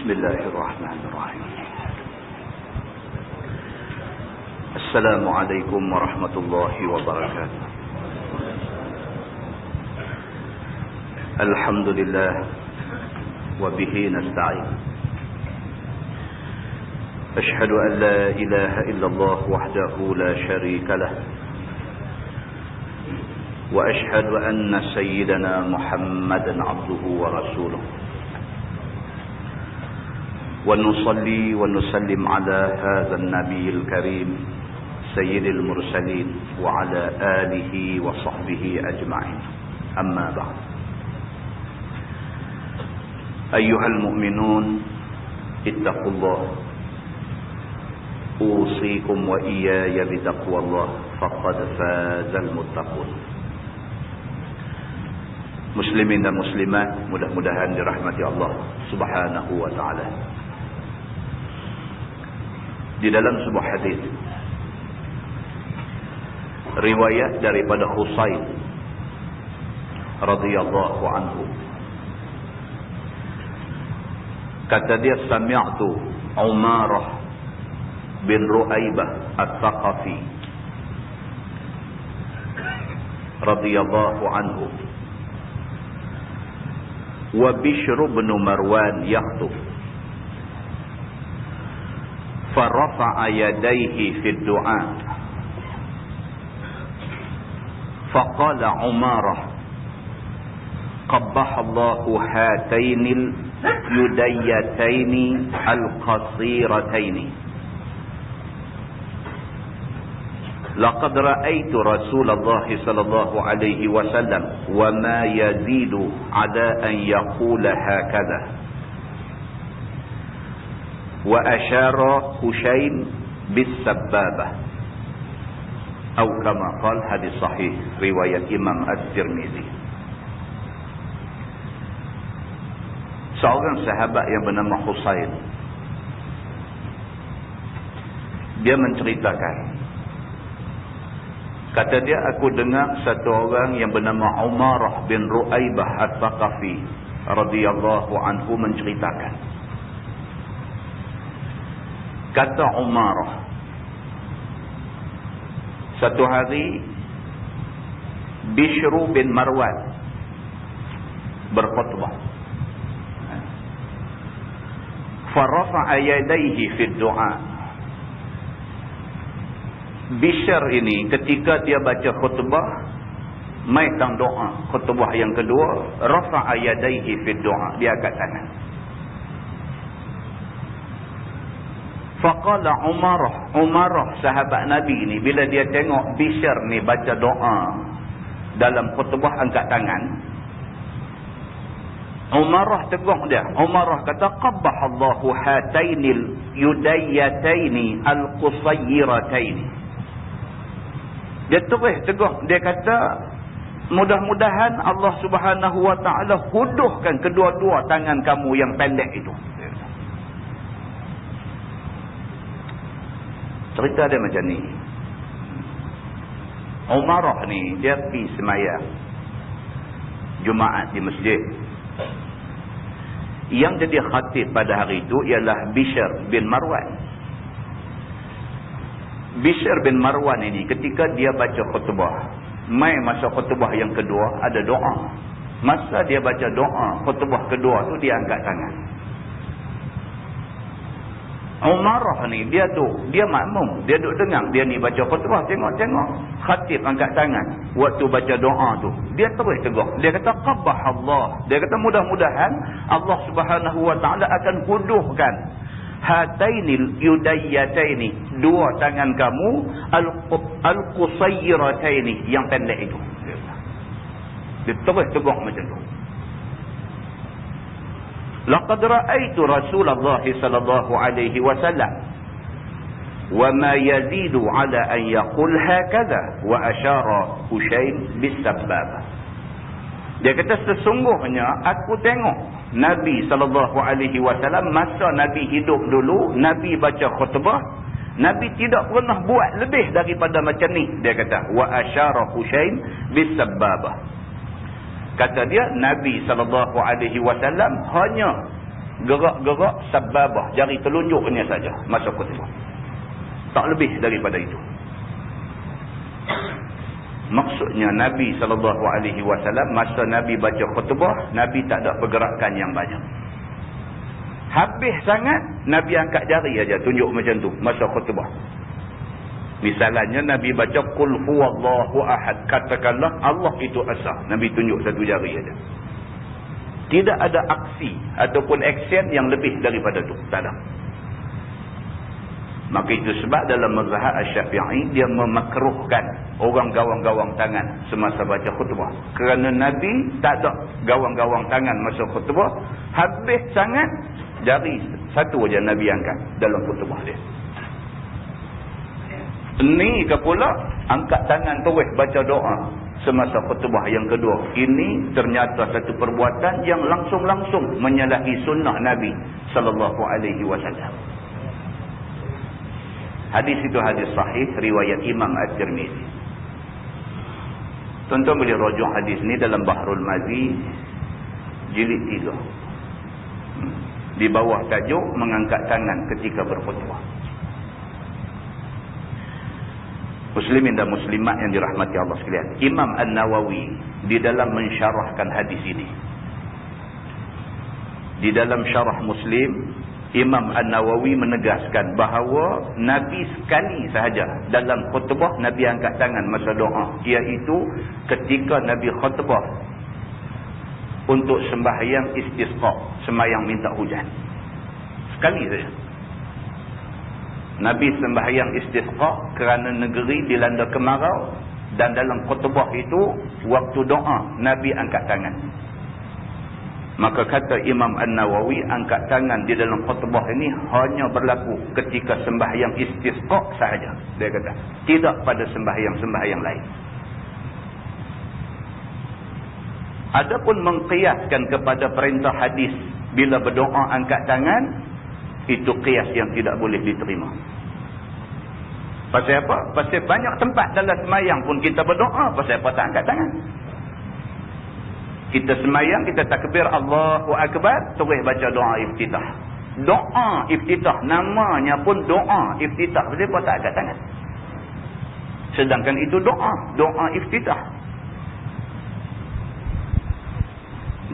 بسم الله الرحمن الرحيم السلام عليكم ورحمة الله وبركاته الحمد لله وبه نستعين أشهد أن لا إله إلا الله وحده لا شريك له وأشهد أن سيدنا محمدا عبده ورسوله ونصلي ونسلم على هذا النبي الكريم سيد المرسلين وعلى آله وصحبه أجمعين أما بعد أيها المؤمنون اتقوا الله أوصيكم وإياي بتقوى الله فقد فاز المتقون. Muslimin dan muslimat, mudah-mudahan dirahmati Allah Subhanahu wa taala. Di dalam sebuah hadis riwayat daripada Husain radhiyallahu anhu, kata dia, sami'tu Umarah bin Ru'aibah Al-Thaqafi radhiyallahu anhu wa Bishr bin Marwan yakhutub فرفع يديه في الدعاء فقال عمارة قبح الله هاتين اليديتين القصيرتين لقد رأيت رسول الله صلى الله عليه وسلم وما يزيد على أن يقول هكذا وأشار حسين بالسبابة أو كما قال. hadis sahih riwayat Imam At-Tirmizi. Seorang sahabat yang bernama Husain, dia menceritakan, kata dia, aku dengar satu orang yang bernama Umarah bin Ru'aibah Al-Thaqafi radhiyallahu anhu menceritakan. Kata Umarah, satu hari Bishr bin Marwan berkhutbah. Farafa'a yadayhi fi du'a. Bishr ini ketika dia baca khutbah, mai tang doa, khutbah yang kedua, rafa'a yadayhi fi du'a, dia angkat tangan. Faqala Umarah sahabat Nabi ni, bila dia tengok Bishr ni baca doa dalam khutbah angkat tangan, Umarah tegur dia. Umarah kata, qabbahallahu hatainil yudayyataini al-qusayyirataini. Dia terus tegur, dia kata, mudah-mudahan Allah Subhanahu wa taala huduhkan kedua-dua tangan kamu yang pendek itu. Cerita dia macam ni. Umarah ni dia pergi semayang Jumaat di masjid. Yang jadi khatib pada hari itu ialah Bishr bin Marwan. Bishr bin Marwan ini ketika dia baca khutbah, mai masa khutbah yang kedua ada doa. Masa dia baca doa khutbah kedua tu dia angkat tangan. Umarah ni dia makmum, dia duduk dengar dia ni baca khutbah, tengok khatib angkat tangan waktu baca doa tu, dia terus tegur, dia kata qabbahallah, dia kata mudah-mudahan Allah Subhanahu wa taala akan huduhkan hatainil yudayyataini, dua tangan kamu al-qusayyirataini, yang pendek itu. Dia terus tegur macam tu. Laqad ra'aitu Rasulullah sallallahu alaihi wasallam wa ma yazidu ala an yaqul hakadha wa asyara Husain bis-sababah. Dia kata, sesungguhnya aku tengok Nabi sallallahu alaihi wasallam masa Nabi hidup dulu, Nabi baca khutbah, Nabi tidak pernah buat lebih daripada macam ni. Dia kata, wa asyara Husain bis-sababah. Kata dia, Nabi SAW hanya gerak-gerak sababah, jari telunjuknya saja masa khutbah. Tak lebih daripada itu. Maksudnya Nabi SAW masa Nabi baca khutbah, Nabi tak ada pergerakan yang banyak. Habis sangat, Nabi angkat jari aja tunjuk macam tu masa khutbah. Misalnya Nabi baca Qul huwallahu ahad, katakanlah Allah itu asa, Nabi tunjuk satu jari aja. Tidak ada aksi ataupun action yang lebih daripada tu, tak ada. Maka itu sebab dalam mazhab Asy-Syafi'i dia memakruhkan orang gawang-gawang tangan semasa baca khutbah. Kerana Nabi tak ada gawang-gawang tangan masa khutbah. Habis sangat, jari satu aja Nabi angkat dalam khutbah dia. Ini ke pula angkat tangan terus baca doa semasa khutbah yang kedua. Ini ternyata satu perbuatan yang langsung-langsung menyalahi sunnah Nabi SAW. Hadis itu hadis sahih riwayat Imam At-Tirmizi. Tuan-tuan boleh rujuk hadis ni dalam Bahrul Mazi jilid 3. Di bawah tajuk mengangkat tangan ketika berkhutbah. Muslimin dan muslimat yang dirahmati Allah sekalian, Imam An-Nawawi di dalam mensyarahkan hadis ini, di dalam syarah Muslim, Imam An-Nawawi menegaskan bahawa Nabi sekali sahaja dalam khutbah Nabi angkat tangan masa doa, iaitu ketika Nabi khutbah untuk sembahyang istisqa, sembahyang minta hujan. Sekali saja Nabi sembahyang istisqa kerana negeri dilanda kemarau, dan dalam khutbah itu waktu doa Nabi angkat tangan. Maka kata Imam An-Nawawi, angkat tangan di dalam khutbah ini hanya berlaku ketika sembahyang istisqa sahaja. Dia kata, tidak pada sembahyang-sembahyang lain. Adapun mengqiyaskan kepada perintah hadis bila berdoa angkat tangan, itu qiyas yang tidak boleh diterima. Pasal apa? Pasal banyak tempat dalam sembahyang pun kita berdoa, pasal apa tak angkat tangan? Kita semayang, kita takbir Allahu Akbar, terus baca doa iftitah. Doa iftitah, namanya pun doa iftitah. Kenapa tak angkat tangan? Sedangkan itu doa iftitah.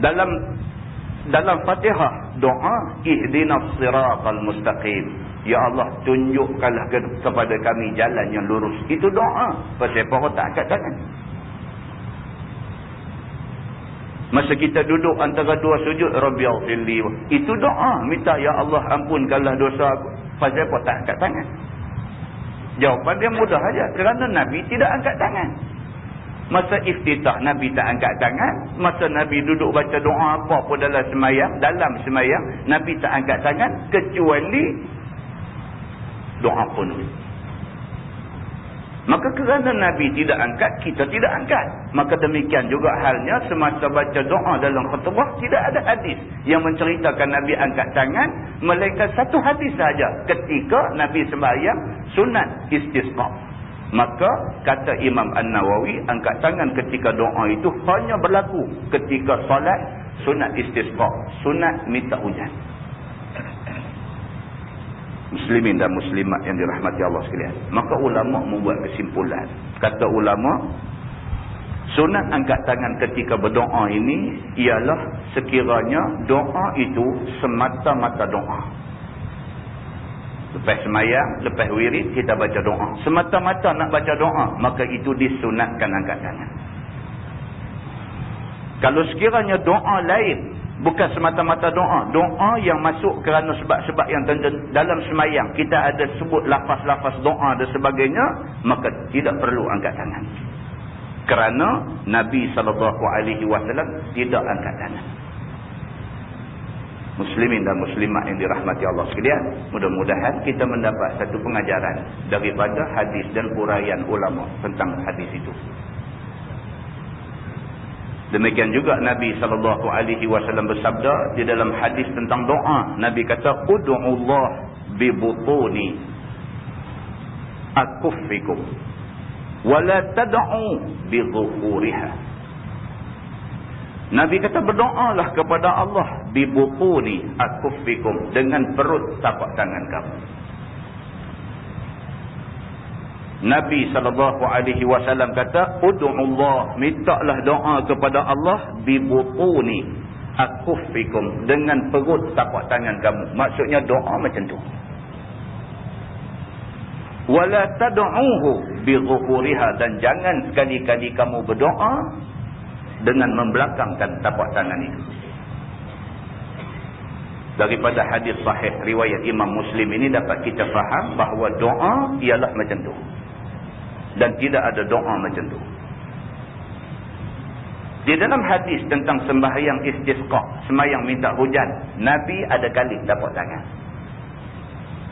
Dalam Fatihah, doa ihdinas siratal mustaqim. Ya Allah, tunjukkanlah kepada kami jalan yang lurus. Itu doa. Pasal apa tak angkat tangan? Masa kita duduk antara dua sujud, Rabbighfirli, itu doa, minta ya Allah ampunkanlah dosa aku. Pasal apa tak angkat tangan? Jawapan dia mudah saja, kerana Nabi tidak angkat tangan. Masa iftitah Nabi tak angkat tangan, masa Nabi duduk baca doa apa pun dalam semayang Nabi tak angkat tangan, kecuali doa penuh. Maka kerana Nabi tidak angkat, kita tidak angkat. Maka demikian juga halnya semasa baca doa dalam khutbah, tidak ada hadis yang menceritakan Nabi angkat tangan, melainkan satu hadis sahaja ketika Nabi sembahyang sunat istisqa. Maka kata Imam An-Nawawi, angkat tangan ketika doa itu hanya berlaku ketika solat sunat istisqa, sunat minta hujan. Muslimin dan muslimat yang dirahmati Allah sekalian. Maka ulama membuat kesimpulan. Kata ulama, sunat angkat tangan ketika berdoa ini ialah sekiranya doa itu semata-mata doa. Lepas semayang, lepas wirid, kita baca doa. Semata-mata nak baca doa, maka itu disunatkan angkat tangan. Kalau sekiranya doa lain, bukan semata-mata doa, doa yang masuk kerana sebab-sebab yang dalam semayang, kita ada sebut lafaz-lafaz doa dan sebagainya, maka tidak perlu angkat tangan. Kerana Nabi SAW tidak angkat tangan. Muslimin dan muslimat yang dirahmati Allah sekalian, mudah-mudahan kita mendapat satu pengajaran daripada hadis dan uraian ulama tentang hadis itu. Demikian juga Nabi SAW bersabda di dalam hadis tentang doa. Nabi kata, Udu'ullah bibutuni akuffikum wala tad'u bizuhuriha. Nabi kata berdoalah kepada Allah bibutuni akuffikum, dengan perut tapak tangan kamu. Nabi SAW kata ud'ullah, mintalah doa kepada Allah bibutuni akuffikum, dengan perut tapak tangan kamu. Maksudnya doa macam tu. Wala tad'uhu bizuhuriha, dan jangan sekali-kali kamu berdoa dengan membelakangkan tapak tangan itu. Daripada hadis sahih riwayat Imam Muslim ini dapat kita faham bahawa doa ialah macam tu. Dan tidak ada doa macam tu. Di dalam hadis tentang sembahyang istisqa, sembahyang minta hujan, Nabi ada kalih tapak tangan.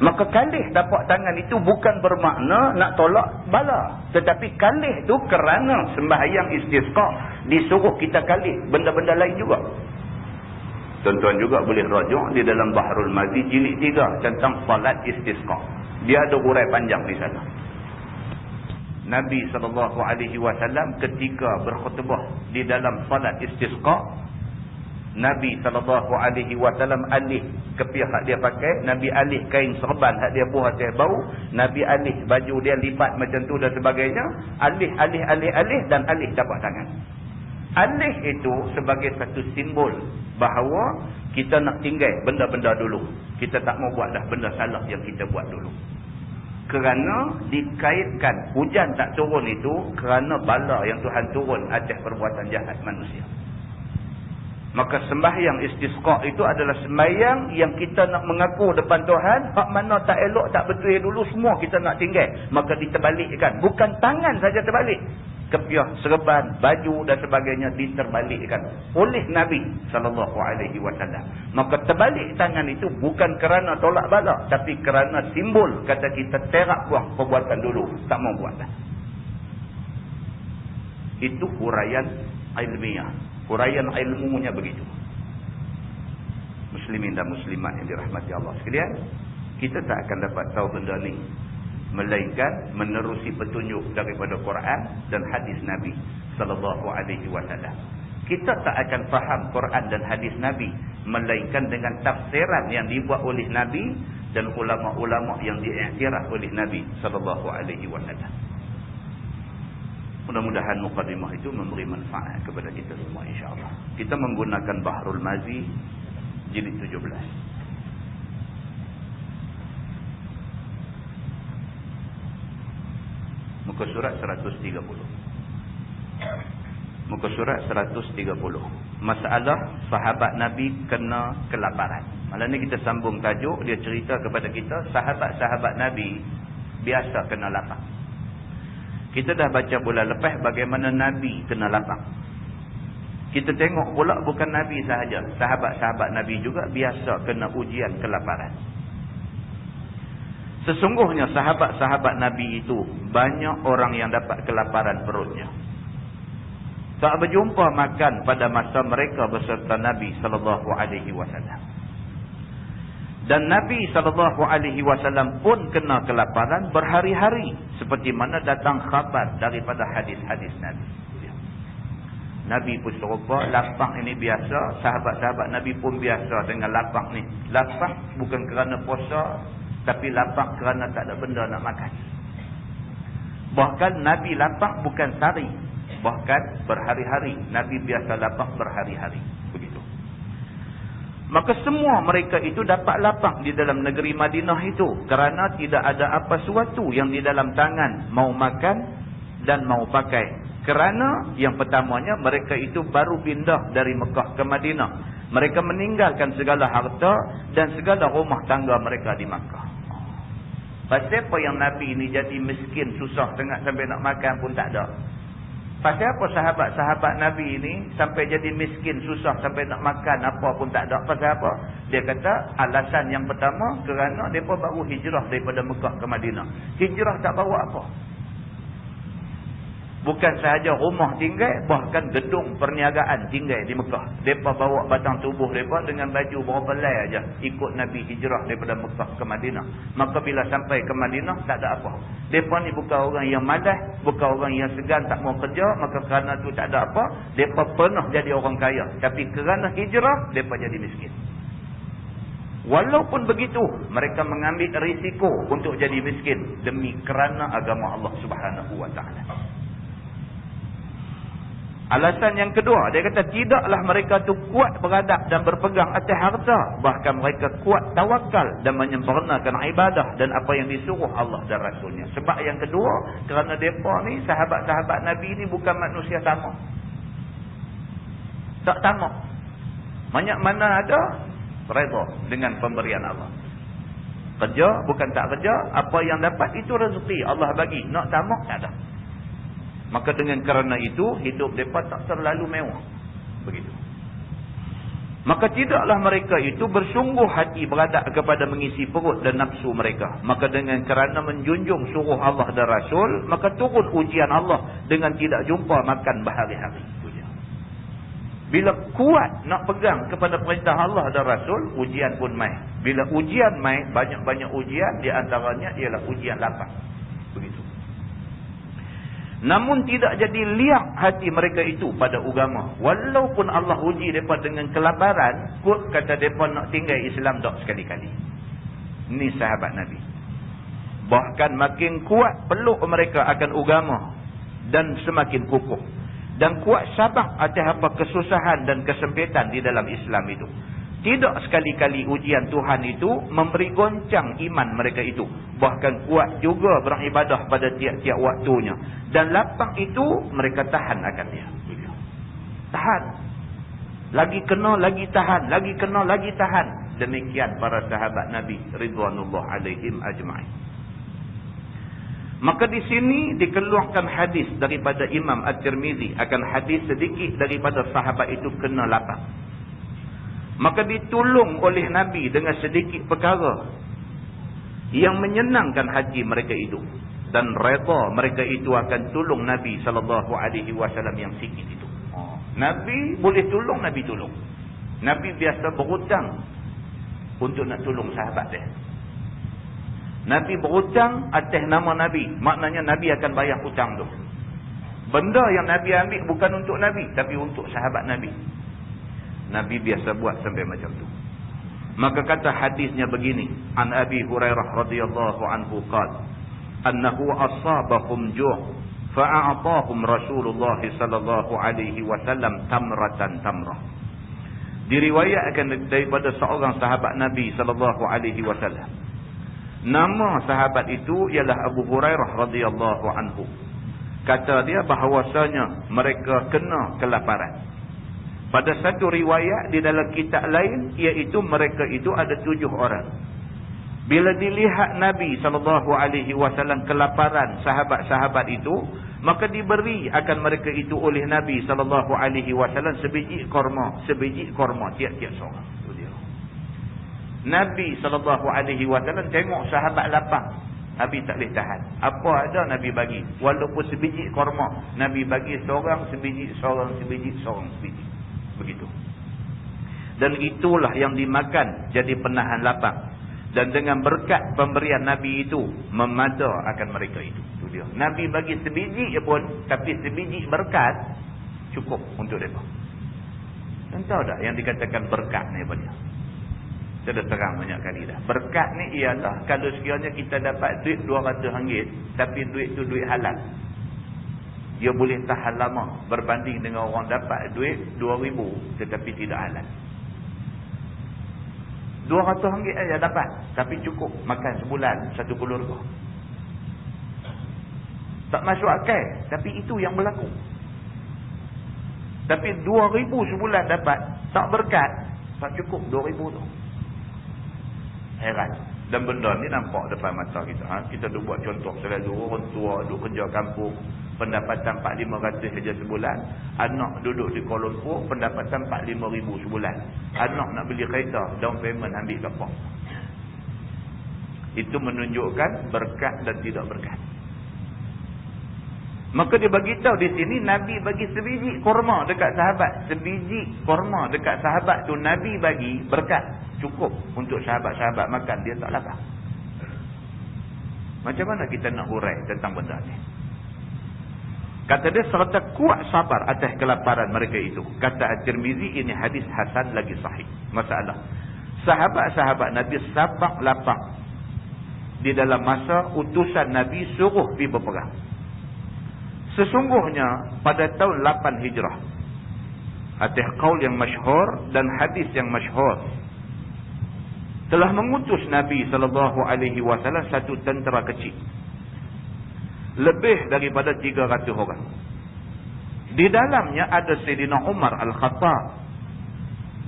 Maka kalih tapak tangan itu bukan bermakna nak tolak bala. Tetapi kalih tu kerana sembahyang istisqa disuruh kita kalih benda-benda lain juga. Tuan-tuan juga boleh rajuk di dalam Bahrul Mazi jilid 3 tentang salat istisqa. Dia ada urai panjang di sana. Nabi SAW ketika berkhutbah di dalam salat istisqa, Nabi SAW alih kepiah hak dia pakai, Nabi alih kain serban hak dia buah atas bau, Nabi alih baju dia lipat macam tu dan sebagainya, alih dan alih tapak tangan. Alih itu sebagai satu simbol bahawa kita nak tinggal benda-benda dulu. Kita tak mau buat dah benda salah yang kita buat dulu. Kerana dikaitkan hujan tak turun itu kerana bala yang Tuhan turun atas perbuatan jahat manusia. Maka sembahyang istisqa itu adalah sembahyang yang kita nak mengaku depan Tuhan, hak mana tak elok, tak betul dulu semua kita nak tinggal. Maka diterbalikkan. Bukan tangan saja terbalik. Kepiah, serban, baju dan sebagainya diterbalikkan oleh Nabi SAW. Maka terbalik tangan itu bukan kerana tolak bala, tapi kerana simbol kata kita terak buang perbuatan dulu. Tak mau buat dah. Itu huraian ilmiah. Huraian ilmunya begitu. Muslimin dan muslimat yang dirahmati Allah sekalian, kita tak akan dapat tahu benda ni melainkan menerusi petunjuk daripada Quran dan hadis Nabi SAW. Kita tak akan faham Quran dan hadis Nabi melainkan dengan tafsiran yang dibuat oleh Nabi dan ulama-ulama yang diiktiraf oleh Nabi SAW. Mudah-mudahan mukadimah itu memberi manfaat kepada kita semua insya-Allah. Kita menggunakan Bahrul Mazi jilid 17. Muka surat 130. Muka surat 130. Masalah sahabat Nabi kena kelaparan. Malam ni kita sambung tajuk, dia cerita kepada kita sahabat-sahabat Nabi biasa kena lapar. Kita dah baca bulan lepas bagaimana Nabi kena lapar. Kita tengok pula bukan Nabi sahaja, sahabat-sahabat Nabi juga biasa kena ujian kelaparan. Sesungguhnya sahabat-sahabat Nabi itu banyak orang yang dapat kelaparan perutnya. Tak berjumpa makan pada masa mereka beserta Nabi SAW. Dan Nabi SAW pun kena kelaparan berhari-hari. Seperti mana datang khabar daripada hadis-hadis Nabi. Nabi pun serupa, lapang ini biasa. Sahabat-sahabat Nabi pun biasa dengan lapang ni. Lapang bukan kerana puasa, tapi lapang kerana tak ada benda nak makan. Bahkan Nabi lapang bukan sehari, bahkan berhari-hari. Nabi biasa lapang berhari-hari. Begitu. Maka semua mereka itu dapat lapang di dalam negeri Madinah itu. Kerana tidak ada apa suatu yang di dalam tangan mau makan dan mau pakai. Kerana yang pertamanya mereka itu baru pindah dari Mekah ke Madinah. Mereka meninggalkan segala harta dan segala rumah tangga mereka di Makkah. Pasal apa yang Nabi ini jadi miskin, susah sangat sampai nak makan pun tak ada? Pasal apa sahabat-sahabat Nabi ini sampai jadi miskin, susah sampai nak makan apa pun tak ada? Pasal apa? Dia kata alasan yang pertama kerana mereka baru hijrah daripada Mekah ke Madinah. Hijrah tak bawa apa. Bukan sahaja rumah tinggal, bahkan gedung perniagaan tinggal di Mekah. Mereka bawa batang tubuh mereka dengan baju berapa helai aja. Ikut Nabi hijrah daripada Mekah ke Madinah. Maka bila sampai ke Madinah, tak ada apa. Mereka ni bukan orang yang malas, bukan orang yang segan tak mau kerja. Maka kerana tu tak ada apa. Mereka pernah jadi orang kaya. Tapi kerana hijrah, mereka jadi miskin. Walaupun begitu, mereka mengambil risiko untuk jadi miskin. Demi kerana agama Allah Subhanahu Wa Taala. Alasan yang kedua, dia kata tidaklah mereka tu kuat beradab dan berpegang atas harta. Bahkan mereka kuat tawakal dan menyempurnakan ibadah dan apa yang disuruh Allah dan Rasulnya. Sebab yang kedua, kerana mereka ni, sahabat-sahabat Nabi ni bukan manusia tamak. Tak tamak. Banyak mana ada redha dengan pemberian Allah. Kerja bukan tak kerja, apa yang dapat itu rezeki Allah bagi. Nak tamak tak ada. Maka dengan kerana itu, hidup mereka tak terlalu mewah. Begitu. Maka tidaklah mereka itu bersungguh hati beradab kepada mengisi perut dan nafsu mereka. Maka dengan kerana menjunjung suruh Allah dan Rasul, maka turun ujian Allah dengan tidak jumpa makan berhari-hari. Bila kuat nak pegang kepada perintah Allah dan Rasul, ujian pun mai. Bila ujian mai, banyak-banyak ujian, di antaranya ialah ujian lapar. Begitu. Namun tidak jadi liak hati mereka itu pada agama. Walaupun Allah uji mereka dengan kelaparan, kot kata mereka nak tinggal Islam tak sekali-kali. Ini sahabat Nabi. Bahkan makin kuat peluk mereka akan agama dan semakin kukuh. Dan kuat sabar atas apa kesusahan dan kesempitan di dalam Islam itu. Tidak sekali-kali ujian Tuhan itu memberi goncang iman mereka itu. Bahkan kuat juga beribadah pada tiap-tiap waktunya. Dan lapang itu mereka tahan akan dia. Tahan. Lagi kena, lagi tahan. Lagi kena, lagi tahan. Demikian para sahabat Nabi Ridwanullah alaihim ajma'in. Maka di sini dikeluarkan hadis daripada Imam At-Tirmizi. Akan hadis sedikit daripada sahabat itu kena lapang. Maka ditolong oleh Nabi dengan sedikit perkara yang menyenangkan hati mereka itu. Dan redha mereka itu akan tolong Nabi SAW yang sikit itu. Nabi boleh tolong, Nabi tolong. Nabi biasa berhutang untuk nak tolong sahabat dia. Nabi berhutang atas nama Nabi. Maknanya Nabi akan bayar hutang tu. Benda yang Nabi ambil bukan untuk Nabi, tapi untuk sahabat Nabi. Nabi biasa buat sampai macam tu. Maka kata hadisnya begini. An Abi Hurairah radhiyallahu anhu qala annahu asabahum ju' fa'a'tahum Rasulullah sallallahu alaihi wasallam tamratan tamrah. Diriwayatkan daripada seorang sahabat Nabi sallallahu alaihi wasallam. Nama sahabat itu ialah Abu Hurairah radhiyallahu anhu. Kata dia bahawasanya mereka kena kelaparan. Pada satu riwayat di dalam kitab lain, iaitu mereka itu ada 7 orang. Bila dilihat Nabi SAW kelaparan sahabat-sahabat itu, maka diberi akan mereka itu oleh Nabi SAW sebiji korma tiap-tiap seorang. Nabi SAW tengok sahabat lapang. Nabi tak boleh tahan. Apa ada Nabi bagi. Walaupun sebiji korma, Nabi bagi seorang sebiji. Begitu. Dan itulah yang dimakan jadi penahan lapang. Dan dengan berkat pemberian Nabi itu, memada akan mereka itu. Itu dia. Nabi bagi sebiji pun, tapi sebiji berkat cukup untuk mereka. Dan tahu tak yang dikatakan berkat ni apa dia? Saya dah terang banyak kali dah. Berkat ni ialah kalau sekiranya kita dapat duit RM200, tapi duit tu duit halal. Dia boleh tahan lama berbanding dengan orang dapat duit RM2,000 tetapi tidak halal. RM200 saja dapat, tapi cukup makan sebulan satu keluarga. Tak masuk akal, tapi itu yang berlaku. Tapi RM2,000 sebulan dapat, tak berkat, tak cukup RM2,000 tu. Heran. Dan benda ni nampak depan mata kita. Kita duk buat contoh selalu orang tua duk kerja kampung, pendapatan 4-500 saja sebulan. Anak duduk di Kuala Lumpur, pendapatan 45,000 sebulan. Anak nak beli kereta, down payment ambil kapal. Itu menunjukkan berkat dan tidak berkat. Maka dia bagi tahu di sini Nabi bagi sebiji kurma dekat sahabat. Sebiji kurma dekat sahabat tu Nabi bagi berkat. Cukup untuk sahabat-sahabat makan, dia tak lapar. Macam mana kita nak hurai tentang benda ni? Kata dia serta kuat sabar atas kelaparan mereka itu. Kata At-Tirmizi, ini hadis hasan lagi sahih. Masalah, sahabat-sahabat Nabi sabar lapar di dalam masa utusan Nabi suruh pergi berperang. Sesungguhnya pada tahun 8 Hijrah, atas qaul yang masyhur dan hadis yang masyhur, telah mengutus Nabi SAW satu tentera kecil, lebih daripada 300 orang. Di dalamnya ada Sayyidina Umar Al-Khattab,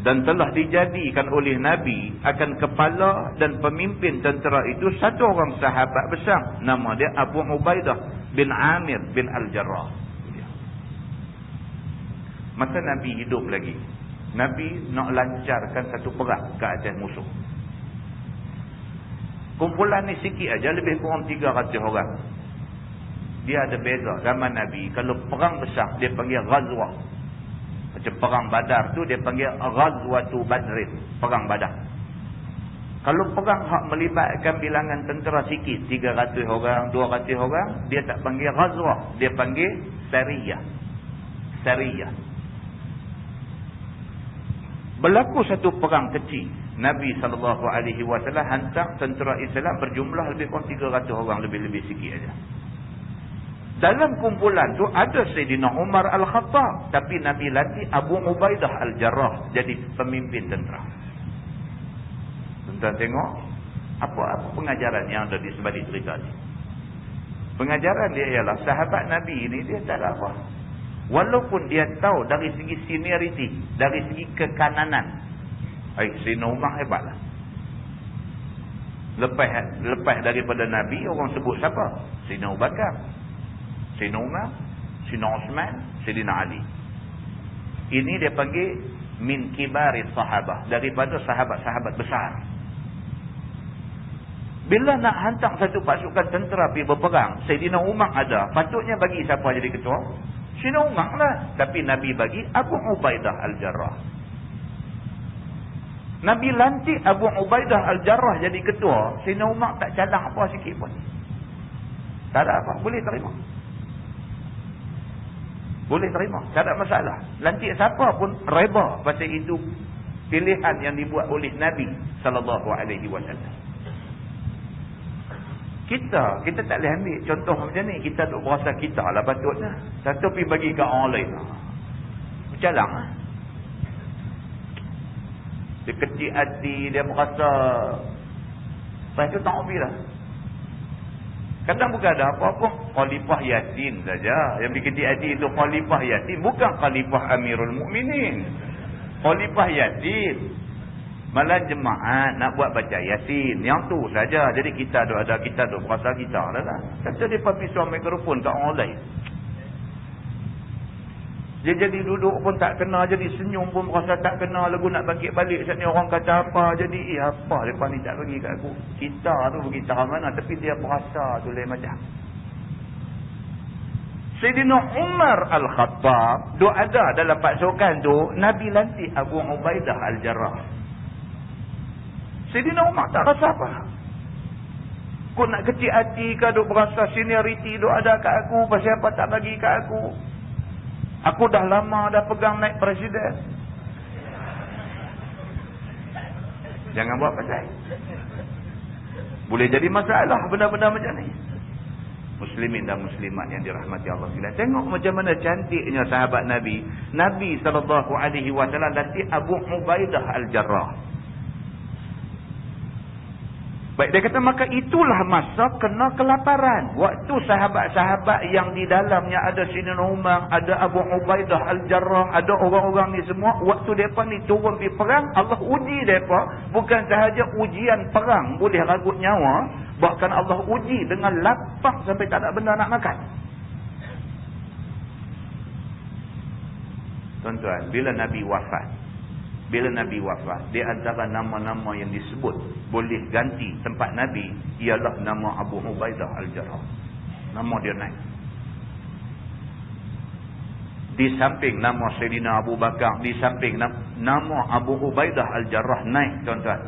dan telah dijadikan oleh Nabi akan kepala dan pemimpin tentera itu satu orang sahabat besar, nama dia Abu Ubaidah bin Amir bin Al-Jarrah. Masa Nabi hidup lagi, Nabi nak lancarkan satu perang ke atas musuh. Kumpulan ni sikit aja, lebih kurang 300 orang. Dia ada beza. Zaman Nabi, kalau perang besar, dia panggil Ghazwah. Macam perang Badar tu, dia panggil Ghazwatu Badrin, perang Badar. Kalau perang hak melibatkan bilangan tentera sikit, 300 orang, 200 orang, dia tak panggil Ghazwah, dia panggil Sariyah. Sariyah. Berlaku satu perang kecil. Nabi SAW hantar tentera Islam berjumlah lebih kurang 300 orang, lebih-lebih sikit aja. Dalam kumpulan tu ada Sayyidina Umar Al-Khattab, tapi Nabi latih Abu Ubaidah Al-Jarrah jadi pemimpin tentera. Tuan-tuan tengok apa pengajaran yang ada di sebalik cerita ni. Pengajaran dia ialah sahabat Nabi ini dia tak ada apa. Walaupun dia tahu dari segi seniority, dari segi kekananan, Sayyidina Umar hebatlah. Lepas daripada Nabi, orang sebut siapa? Sayyidina Abu Bakar, Sayyidina Umar, Sayyidina Osman, Sayyidina Ali. Ini dia panggil min kibari sahabah, daripada sahabat-sahabat besar. Bila nak hantar satu pasukan tentera pergi berperang, Sayyidina Umar ada, patutnya bagi siapa jadi ketua? Sayyidina Umar lah. Tapi Nabi bagi Abu Ubaidah Al-Jarrah. Nabi lantik Abu Ubaidah Al-Jarrah jadi ketua, Sayyidina Umar tak calang apa sikit pun. Tak ada apa, boleh terima. Boleh terima, tak ada masalah. Lantik siapa pun reba, pasal itu pilihan yang dibuat oleh Nabi SAW. Kita tak boleh ambil contoh macam ni. Kita duk berasa kita lah patutnya. Satu pergi bagi ke orang lain. Bercalang lah. Dia kecil hati, dia merasa. Lepas tu tak ambil lah. Kadang bukan ada apa-apa. Khalifah Yasin saja. Yang kecil hati itu Khalifah Yasin. Bukan Khalifah Amirul Mukminin. Khalifah Yasin. Malah jemaat nak buat baca Yasin. Yang tu saja. Jadi kita duk berasa kita lah. Kata dia pisau mikrofon kat orang lain. Dia jadi duduk pun tak kena, jadi senyum pun berasa tak kena, lagu nak bangkit balik saat ni orang kata apa, jadi apa mereka ni tak bagi kat aku. Kita tu bagi tahu mana, tapi dia berasa tu lain macam. Sayyidina Umar Al-Khattab duk ada dalam pasukan tu, Nabi lantik Abu Ubaidah Al-Jarrah. Sayyidina Umar tak rasa apa. Kau nak kecil hati ke, duk berasa seniority duk ada kat aku, pasal apa tak bagi kat aku. Aku dah lama dah pegang naik presiden. Jangan buat pasal. Boleh jadi masalah benda-benda macam ni. Muslimin dan muslimat yang dirahmati Allah sekalian. Tengok macam mana cantiknya sahabat Nabi. Nabi SAW latih Abu Ubaidah Al-Jarrah. Baik, dia kata maka itulah masa kena kelaparan. Waktu sahabat-sahabat yang di dalamnya ada Sayyidina Umar, ada Abu Ubaidah Al-Jarrah, ada orang-orang ni semua, waktu mereka ni turun pergi perang, Allah uji mereka. Bukan sahaja ujian perang boleh ragut nyawa, bahkan Allah uji dengan lapar sampai tak ada benda nak makan. Tuan-tuan, bila Nabi wafat, di antara nama-nama yang disebut boleh ganti tempat Nabi ialah nama Abu Ubaidah Al-Jarrah. Nama dia naik. Di samping nama Sayyidina Abu Bakar, di samping nama Abu Ubaidah Al-Jarrah naik, tuan-tuan.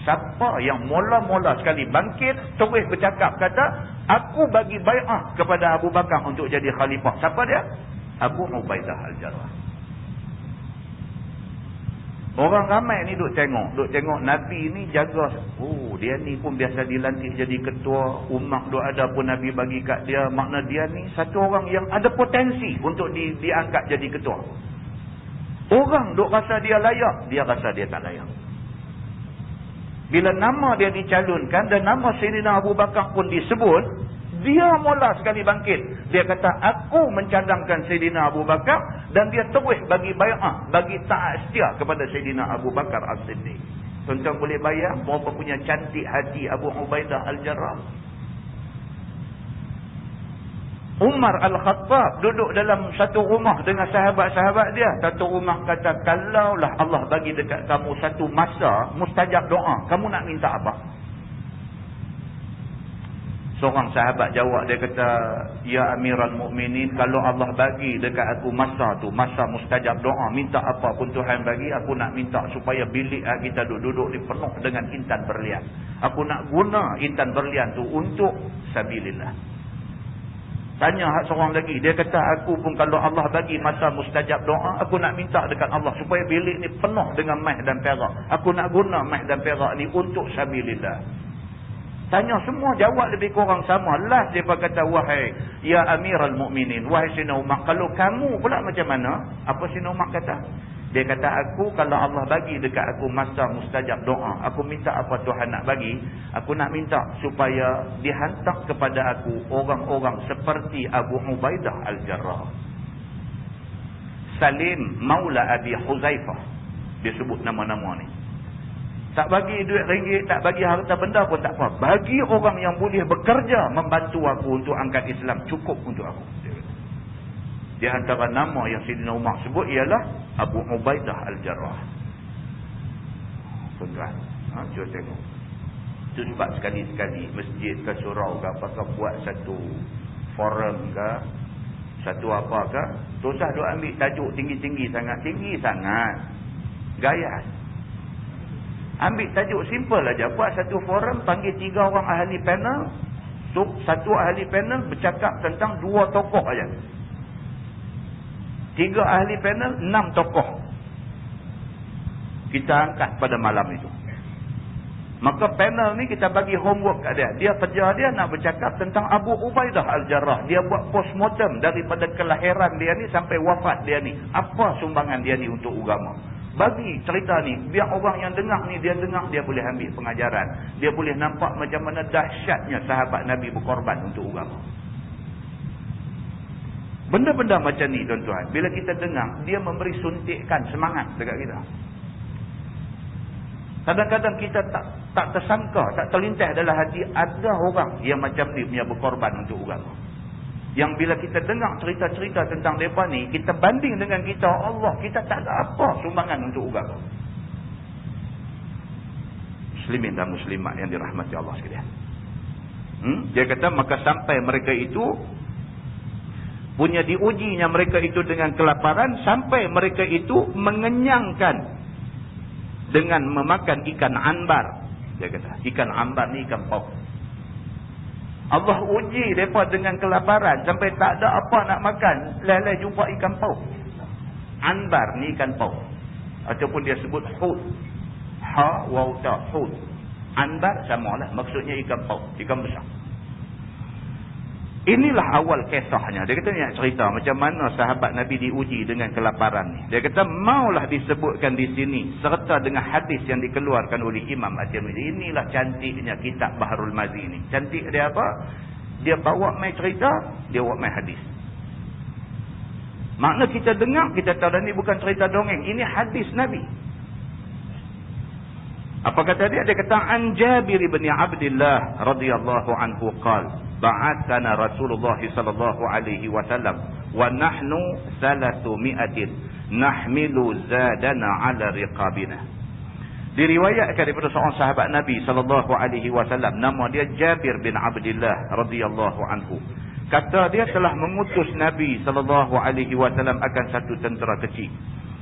Siapa yang mula-mula sekali bangkit, terus bercakap, kata, aku bagi bai'ah kepada Abu Bakar untuk jadi khalifah. Siapa dia? Abu Ubaidah Al-Jarrah. Orang ramai ni duk tengok Nabi ni jaga. Oh, dia ni pun biasa dilantik jadi ketua. Umat duk ada pun Nabi bagi kat dia. Makna dia ni satu orang yang ada potensi untuk diangkat jadi ketua. Orang duk rasa dia layak, dia rasa dia tak layak. Bila nama dia dicalonkan dan nama Sayyidina Abu Bakar pun disebut, dia mula sekali bangkit. Dia kata, aku mencadangkan Sayyidina Abu Bakar dan dia terus bagi bai'ah, bagi taat setia kepada Sayyidina Abu Bakar As-Siddiq. Tuan-tuan boleh bayang berapa punya cantik hati Abu Ubaidah Al-Jarrah. Umar Al-Khattab duduk dalam satu rumah dengan sahabat-sahabat dia. Satu rumah kata, kalaulah Allah bagi dekat kamu satu masa mustajab doa, kamu nak minta apa? Seorang sahabat jawab, dia kata, ya Amiral Mukminin, kalau Allah bagi dekat aku masa tu, masa mustajab doa, minta apa pun Tuhan bagi, aku nak minta supaya bilik kita duduk ni penuh dengan intan berlian. Aku nak guna intan berlian tu untuk sabilillah. Tanya seorang lagi, dia kata, aku pun kalau Allah bagi masa mustajab doa, aku nak minta dekat Allah supaya bilik ni penuh dengan mah dan perak. Aku nak guna mah dan perak ni untuk sabilillah. Tanya semua jawab lebih kurang sama. Last dia kata, wahai ya Amiral Mukminin, wahai Sayyidina Umar, kalau kamu pula macam mana? Apa Sayyidina Umar kata? Dia kata, aku kalau Allah bagi dekat aku masa mustajab doa, aku minta apa Tuhan nak bagi, aku nak minta supaya dihantar kepada aku orang-orang seperti Abu Ubaidah Al-Jarrah, Salim Maula Abi Huzaifah. Dia sebut nama-nama ni. Tak bagi duit ringgit, tak bagi harta benda pun tak apa. Bagi orang yang boleh bekerja membantu aku untuk angkat Islam, cukup untuk aku. Di antara nama yang Sayyidina Umar sebut ialah Abu Ubaidah Al-Jarrah. Tuan-tuan, cuba tengok. Itu sebab sekali-sekali masjid ke surau ke apakah buat satu forum ke, satu apa ke, tak usah duk ambil tajuk tinggi-tinggi sangat, gayas. Ambil tajuk simple aja. Buat satu forum, panggil 3 orang ahli panel. Satu ahli panel bercakap tentang 2 tokoh aja. 3 ahli panel, 6 tokoh. Kita angkat pada malam itu. Maka panel ni kita bagi homework kat dia. Dia kerja dia nak bercakap tentang Abu Ubaidah Al-Jarrah. Dia buat postmortem daripada kelahiran dia ni sampai wafat dia ni. Apa sumbangan dia ni untuk agama. Bagi cerita ni, biar orang yang dengar ni, dia dengar, dia boleh ambil pengajaran. Dia boleh nampak macam mana dahsyatnya sahabat Nabi berkorban untuk agama. Benda-benda macam ni, tuan-tuan, bila kita dengar, dia memberi suntikan semangat dekat kita. Kadang-kadang kita tak tersangka, tak terlintas dalam hati, ada orang yang macam ni punya berkorban untuk agama. Yang bila kita dengar cerita-cerita tentang mereka ni, kita banding dengan kita, Allah, kita tak ada apa sumbangan untuk agama. Muslimin dan muslimat yang dirahmati Allah sekalian. Dia kata, maka sampai mereka itu punya diujinya mereka itu dengan kelaparan, sampai mereka itu mengenyangkan dengan memakan ikan ambar. Dia kata, ikan ambar ni ikan paus. Allah uji mereka dengan kelaparan sampai tak ada apa nak makan. Lelai jumpa ikan paus. Anbar ni ikan paus. Ataupun dia sebut hud. Ha, waw, ta, hud. Anbar samalah. Maksudnya ikan paus. Ikan besar. Inilah awal kisahnya. Dia kata nak cerita macam mana sahabat Nabi diuji dengan kelaparan ni. Dia kata maulah disebutkan di sini serta dengan hadis yang dikeluarkan oleh Imam At-Tirmidzi. Inilah cantiknya kitab Baharul Mazi ni. Cantik dia apa? Dia bawa mai cerita, dia bawa mai hadis. Makna kita dengar, kita tahu ni bukan cerita dongeng. Ini hadis Nabi. Apa kata dia? Dia kata an Jabir bin Abdullah radhiyallahu anhu qala ba'athana Rasulullah sallallahu alaihi wasallam wa nahnu 300 nahmilu zadana ala riqabina. Diriwayatkan daripada seorang sahabat Nabi sallallahu alaihi wasallam, nama dia Jabir bin Abdullah radhiyallahu anhu. kata dia telah mengutus Nabi SAW akan satu tentera kecil.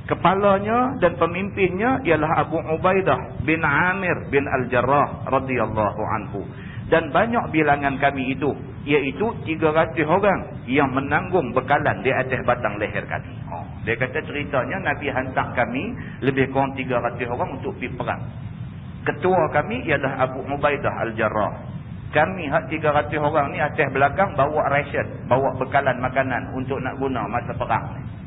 Kepalanya dan pemimpinnya ialah Abu Ubaidah bin Amir bin Al-Jarrah radhiyallahu anhu. Dan banyak bilangan kami itu, iaitu 300 orang yang menanggung bekalan di atas batang leher kami. Dia kata ceritanya Nabi hantar kami lebih kurang 300 orang untuk pergi perang. Ketua kami ialah Abu Ubaidah Al-Jarrah. Kami 300 orang ni atas belakang bawa ration, bawa bekalan makanan untuk nak guna masa perang ni.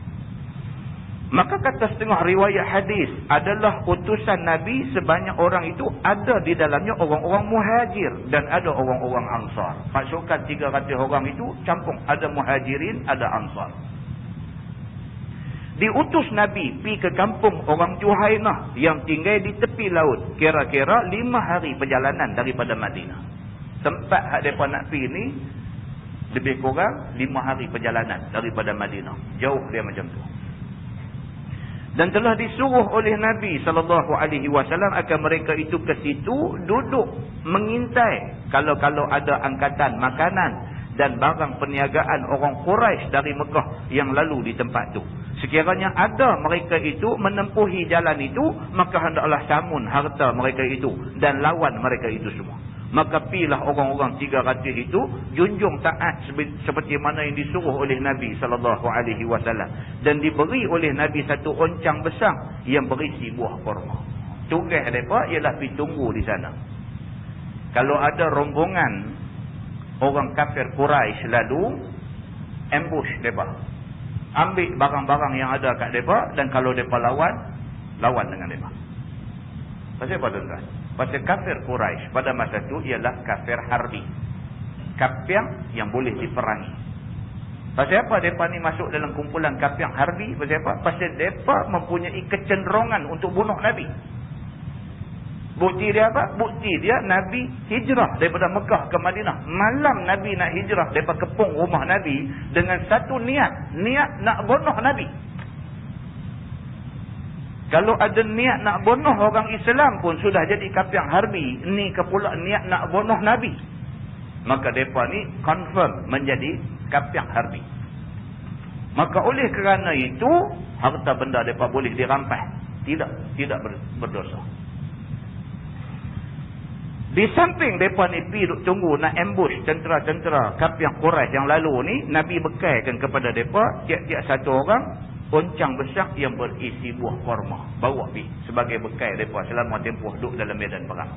Maka kata setengah riwayat hadis adalah utusan Nabi sebanyak orang itu ada di dalamnya orang-orang muhajir dan ada orang-orang ansar. Pasukan 300 orang itu campur, ada muhajirin, ada ansar. Diutus Nabi pergi ke kampung orang Juhainah yang tinggal di tepi laut. Kira-kira 5 hari perjalanan daripada Madinah. Tempat hak mereka nak pergi ni lebih kurang 5 hari perjalanan daripada Madinah. Jauh dia macam tu. Dan telah disuruh oleh Nabi SAW akan mereka itu ke situ duduk mengintai kalau ada angkatan makanan dan barang perniagaan orang Quraisy dari Mekah yang lalu di tempat itu. Sekiranya ada mereka itu menempuhi jalan itu, maka hendaklah samun harta mereka itu dan lawan mereka itu semua. Maka pilah orang-orang 300 itu junjung taat seperti mana yang disuruh oleh Nabi SAW, dan diberi oleh Nabi satu oncang besar yang berisi buah kurma. Tugas mereka ialah pergi tunggu di sana. Kalau ada rombongan orang kafir Quraisy lalu, ambush mereka, ambil barang-barang yang ada kat mereka, dan kalau mereka lawan dengan mereka. Pasal apa tuan-tuan? Pasal kafir Quraisy pada masa itu ialah kafir harbi. Kafir yang boleh diperangi. Pasal apa mereka ni masuk dalam kumpulan kafir harbi? Pasal apa? Pasal mereka mempunyai kecenderungan untuk bunuh Nabi. Bukti dia apa? Bukti dia Nabi hijrah daripada Mekah ke Madinah. Malam Nabi nak hijrah daripada kepung rumah Nabi dengan satu niat nak bunuh Nabi. Kalau ada niat nak bunuh orang Islam pun sudah jadi kafir harbi, ni ke pula niat nak bunuh Nabi. Maka mereka ni confirm menjadi kafir harbi. Maka oleh kerana itu, harta benda mereka boleh dirampas. Tidak berdosa. Di samping mereka ni pergi duk tunggu nak ambush tentera-tentera kafir Quraisy yang lalu ni, Nabi bekalkan kepada mereka tiap-tiap satu orang oncang besar yang berisi buah kurma, bawa pergi sebagai bekal mereka selama tempoh duduk dalam medan perang.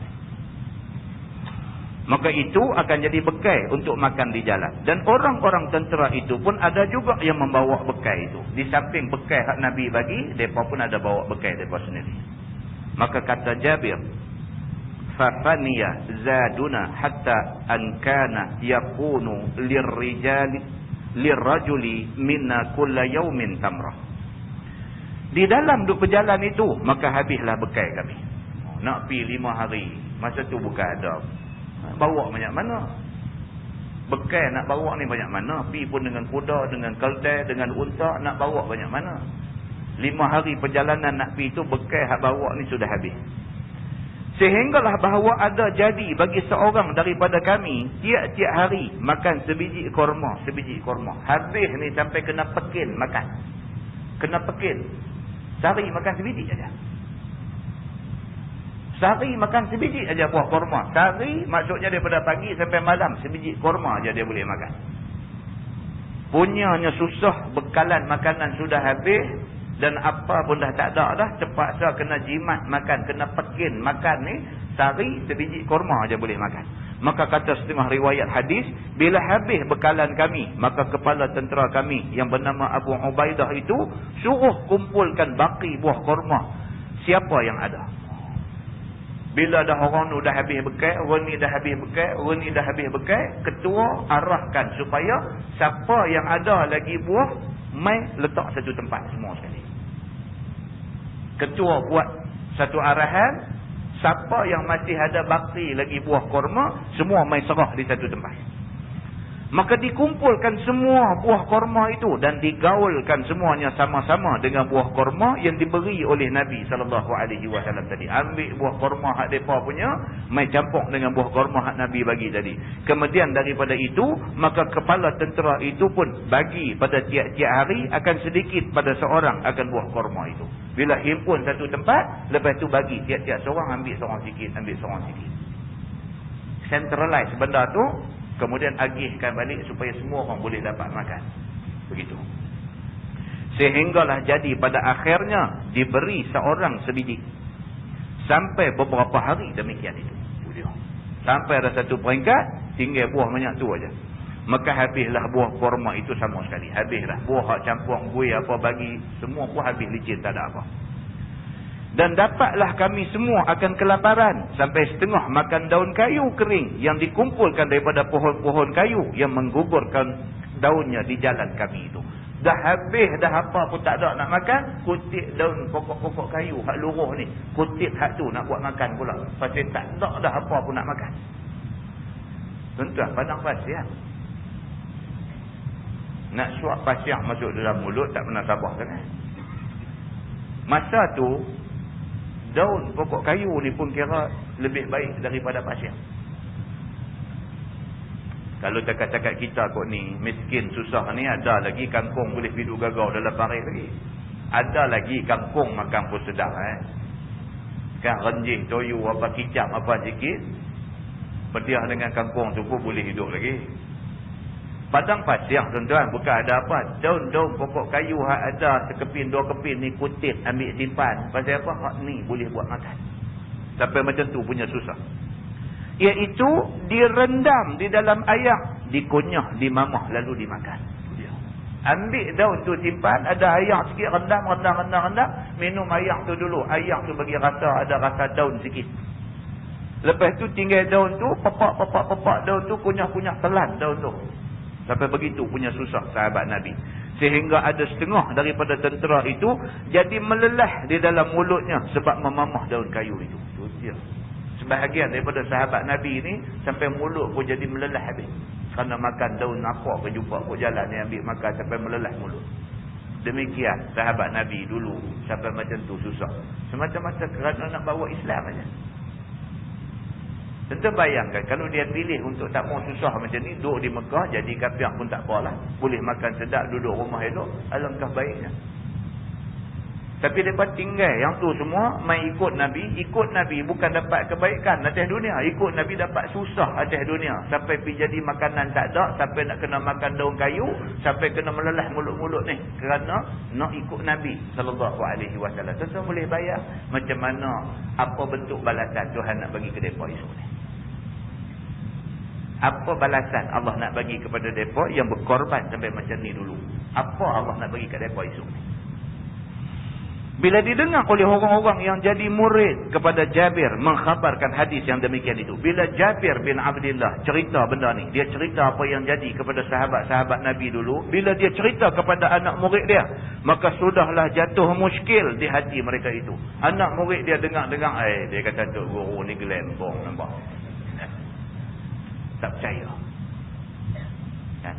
Maka itu akan jadi bekal untuk makan di jalan. Dan orang-orang tentera itu pun ada juga yang membawa bekal itu. Di samping bekal hak Nabi bagi, mereka pun ada bawa bekal mereka sendiri. Maka kata Jabir, fafaniya zaduna hatta an kana yakunu lirrajuli minna kulla yawmin tamrah. Di dalam duk berjalan itu, maka habislah bekal kami. Nak pergi 5 hari, masa tu bukan ada. Bawa banyak mana? Bekal nak bawa ni banyak mana? Pergi pun dengan kuda, dengan keldai, dengan unta, nak bawa banyak mana? 5 hari perjalanan nak pergi tu, bekal hak bawa ni sudah habis. Sehinggalah bahawa ada jadi bagi seorang daripada kami tiap-tiap hari makan sebiji kurma. Habis ni sampai kena pekin makan. Kena pekin. Sehari makan sebiji aja. Sehari makan sebiji aja buah kurma. Sehari maksudnya daripada pagi sampai malam sebiji kurma aja dia boleh makan. Punyanya susah, bekalan makanan sudah habis. Dan apa pun dah tak ada dah, terpaksa kena jimat makan, kena pekin makan ni, sehari sebiji kurma aja boleh makan. Maka kata setengah riwayat hadis, bila habis bekalan kami, maka kepala tentera kami yang bernama Abu Ubaidah itu suruh kumpulkan baki buah kurma siapa yang ada. Bila dah orang tu dah habis bekal, orang ni dah habis bekal, orang ni dah habis bekal, ketua arahkan supaya siapa yang ada lagi buah, mai letak satu tempat semua sekali. Ketua buat satu arahan, siapa yang masih ada bakti lagi buah kurma, semua mai serah di satu tempat. Maka dikumpulkan semua buah korma itu dan digaulkan semuanya sama-sama dengan buah korma yang diberi oleh Nabi SAW tadi. Ambil buah korma hak mereka punya, mai campur dengan buah korma hak Nabi bagi tadi. Kemudian daripada itu, maka kepala tentera itu pun bagi pada tiap-tiap hari akan sedikit pada seorang akan buah korma itu. Bila himpun satu tempat, lepas tu bagi tiap-tiap seorang ambil seorang sikit, ambil seorang sikit. Centralize benda tu, kemudian agihkan balik supaya semua orang boleh dapat makan. Begitu. Sehinggalah jadi pada akhirnya diberi seorang sebiji. Sampai beberapa hari demikian itu. Sampai ada satu peringkat, tinggal buah banyak tu aja. Maka habislah buah korma itu sama sekali. Habislah buah hak campur kuih apa bagi, semua pun habis licin, tak ada apa. Dan dapatlah kami semua akan kelaparan sampai setengah makan daun kayu kering yang dikumpulkan daripada pohon-pohon kayu yang menggugurkan daunnya di jalan kami itu. Dah habis dah apa pun tak ada nak makan, kutip daun pokok-pokok kayu hak luruh ni, kutip hak tu nak buat makan pula. Pasal tak ada dah apa pun nak makan. Tuan-tuan, pandang pasir. Nak suap pasir masuk dalam mulut tak pernah sabar sangat. Masa tu daun pokok kayu ni pun kira lebih baik daripada pasir. Kalau cakap-cakap kita kot ni miskin susah ni, ada lagi kangkung boleh hidup gagau dalam parit lagi. Ada lagi kangkung makan pun sedap kan, renjih toyu apa kicap apa sikit, pediah dengan kangkung tu pun boleh hidup lagi. Padang pasir tuan-tuan bukan ada apa, daun-daun pokok kayu hak ada sekepin dua kepin ni kutip ambil simpan. Pasal apa? Hak ni boleh buat makan. Sampai macam tu punya susah. Iaitu direndam di dalam air, dikunyah, dimamah lalu dimakan. Ambil daun tu simpan, ada air sikit, rendam, minum air tu dulu. Air tu bagi rasa, ada rasa daun sikit. Lepas tu tinggal daun tu, pepak daun tu, kunyah-kunyah telan daun tu. Sampai begitu punya susah sahabat Nabi. Sehingga ada setengah daripada tentera itu jadi melelah di dalam mulutnya sebab memamah daun kayu itu. Itu dia. Sebahagian daripada sahabat Nabi ini sampai mulut pun jadi melelah habis. Kerana makan daun apa ke jumpa ke jalan yang ambil makan sampai melelah mulut. Demikian sahabat Nabi dulu sampai macam tu susah. Semacam-macam kerana nak bawa Islam aja. Tentu bayangkan kalau dia pilih untuk tak mau susah macam ni, duduk di Mekah jadi kafir pun tak apalah. Boleh makan sedap, duduk rumah elok, alangkah baiknya. Tapi mereka tinggal yang tu semua main ikut Nabi bukan dapat kebaikan atas dunia, ikut Nabi dapat susah atas dunia. Sampai pergi jadi makanan tak ada, sampai nak kena makan daun kayu, sampai kena melelah mulut-mulut ni kerana nak ikut Nabi SAW. Tentu boleh bayar macam mana, apa bentuk balasan Tuhan nak bagi ke mereka esok ni. Apa balasan Allah nak bagi kepada mereka yang berkorban sampai macam ni dulu. Apa Allah nak bagi ke mereka esok ni. Bila didengar oleh orang-orang yang jadi murid kepada Jabir mengkhabarkan hadis yang demikian itu. Bila Jabir bin Abdullah cerita benda ni, dia cerita apa yang jadi kepada sahabat-sahabat Nabi dulu. Bila dia cerita kepada anak murid dia, maka sudahlah jatuh muskil di hati mereka itu. Anak murid dia dengar-dengar, dia kata Tok Guru ni gelembong nampak. Tak percaya. Kan?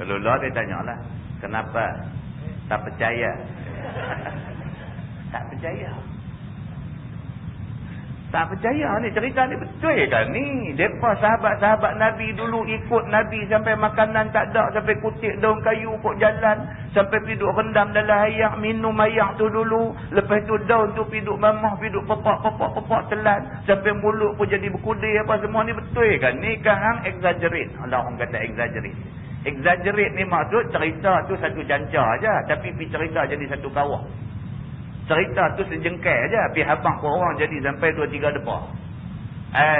Kalau lah dia tanyalah, kenapa tak percaya? Tak percaya. Tak percaya ni, cerita ni betul kan ni. Depa sahabat-sahabat Nabi dulu ikut Nabi sampai makanan tak ada, sampai kutip daun kayu kok jalan, sampai piduk rendam dalam air, minum air tu dulu. Lepas tu daun tu piduk mamah, piduk pepak telan, sampai mulut pun jadi berkudir apa semua ni, betul kan ni. Kan exaggerate. Allah orang kata exaggerate. Exaggerate ni maksud cerita tu satu cancar aja, tapi cerita jadi satu kawah. Cerita tu sejengkai aja, pi habang pun orang jadi sampai 2-3 depa.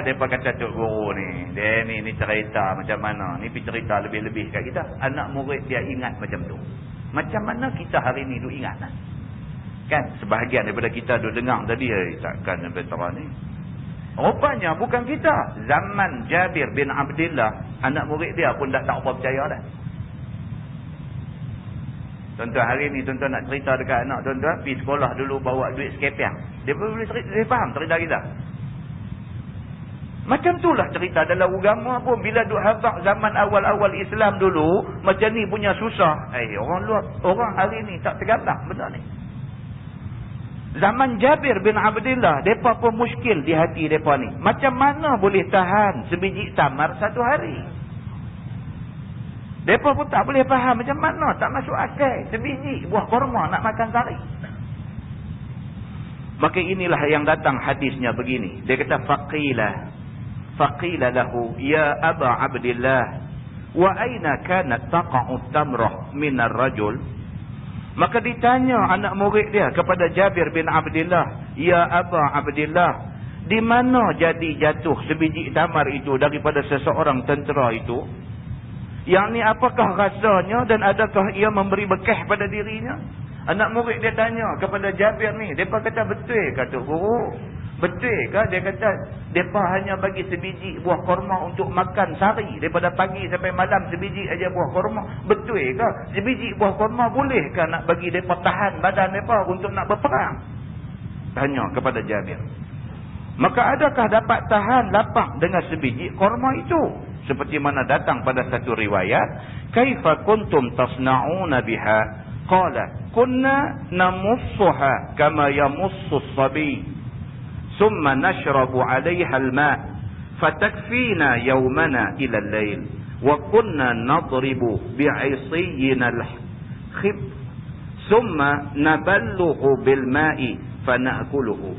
Depa kata Tok Guru ni, dia ni cerita macam mana? Ni pi cerita lebih-lebih kat kita. Anak murid dia ingat macam tu. Macam mana kita hari ni duk ingat lah? Kan sebahagian daripada kita duk dengar tadi, takkan sampai terang ni. Rupanya bukan kita. Zaman Jabir bin Abdullah, anak murid dia pun dah tak apa percaya dah. Tuan-tuan hari ni tuan-tuan nak cerita dekat anak tuan-tuan, pergi sekolah dulu bawa duit sekepiang. Dia boleh cerita, dia faham cerita kita. Macam itulah cerita dalam agama pun. Bila duk habaq zaman awal-awal Islam dulu, macam ni punya susah. Orang hari ni tak tergambar benda ni. Zaman Jabir bin Abdillah, mereka pun muskil di hati mereka ni. Macam mana boleh tahan sebiji tamar satu hari? Mereka pun tak boleh faham macam mana. Tak masuk akal. Sebiji buah kurma nak makan sehari. Maka inilah yang datang hadisnya begini. Dia kata faqila lahu ya Aba Abdillah wa aina kanat taqa'u tamrah min ar-rajul. Maka ditanya anak murid dia kepada Jabir bin Abdillah, ya Aba Abdillah, di mana jadi jatuh sebiji tamar itu daripada seseorang tentera itu? Yang ni apakah rasanya dan adakah ia memberi bekah pada dirinya? Anak murid dia tanya kepada Jabir ni. Mereka kata, betul kata guru. Betul ke? Dia kata, mereka hanya bagi sebiji buah kurma untuk makan sehari. Daripada pagi sampai malam sebiji aja buah kurma. Betul ke? Sebiji buah kurma boleh ke nak bagi mereka tahan badan mereka untuk nak berperang? Tanya kepada Jabir. Maka adakah dapat tahan lapang dengan sebiji kurma itu? Seperti mana datang pada satu riwayat. Kaifa kuntum tasna'una biha? Qala kunna namussuha kama yamussu as-sabi thumma nashrabu 'alayha al-ma' fatakfina yawmana ila al-layl wa kunna nadribu bi'isiyina al-khib thumma naballuhu bil-ma'i fana'kuluhu.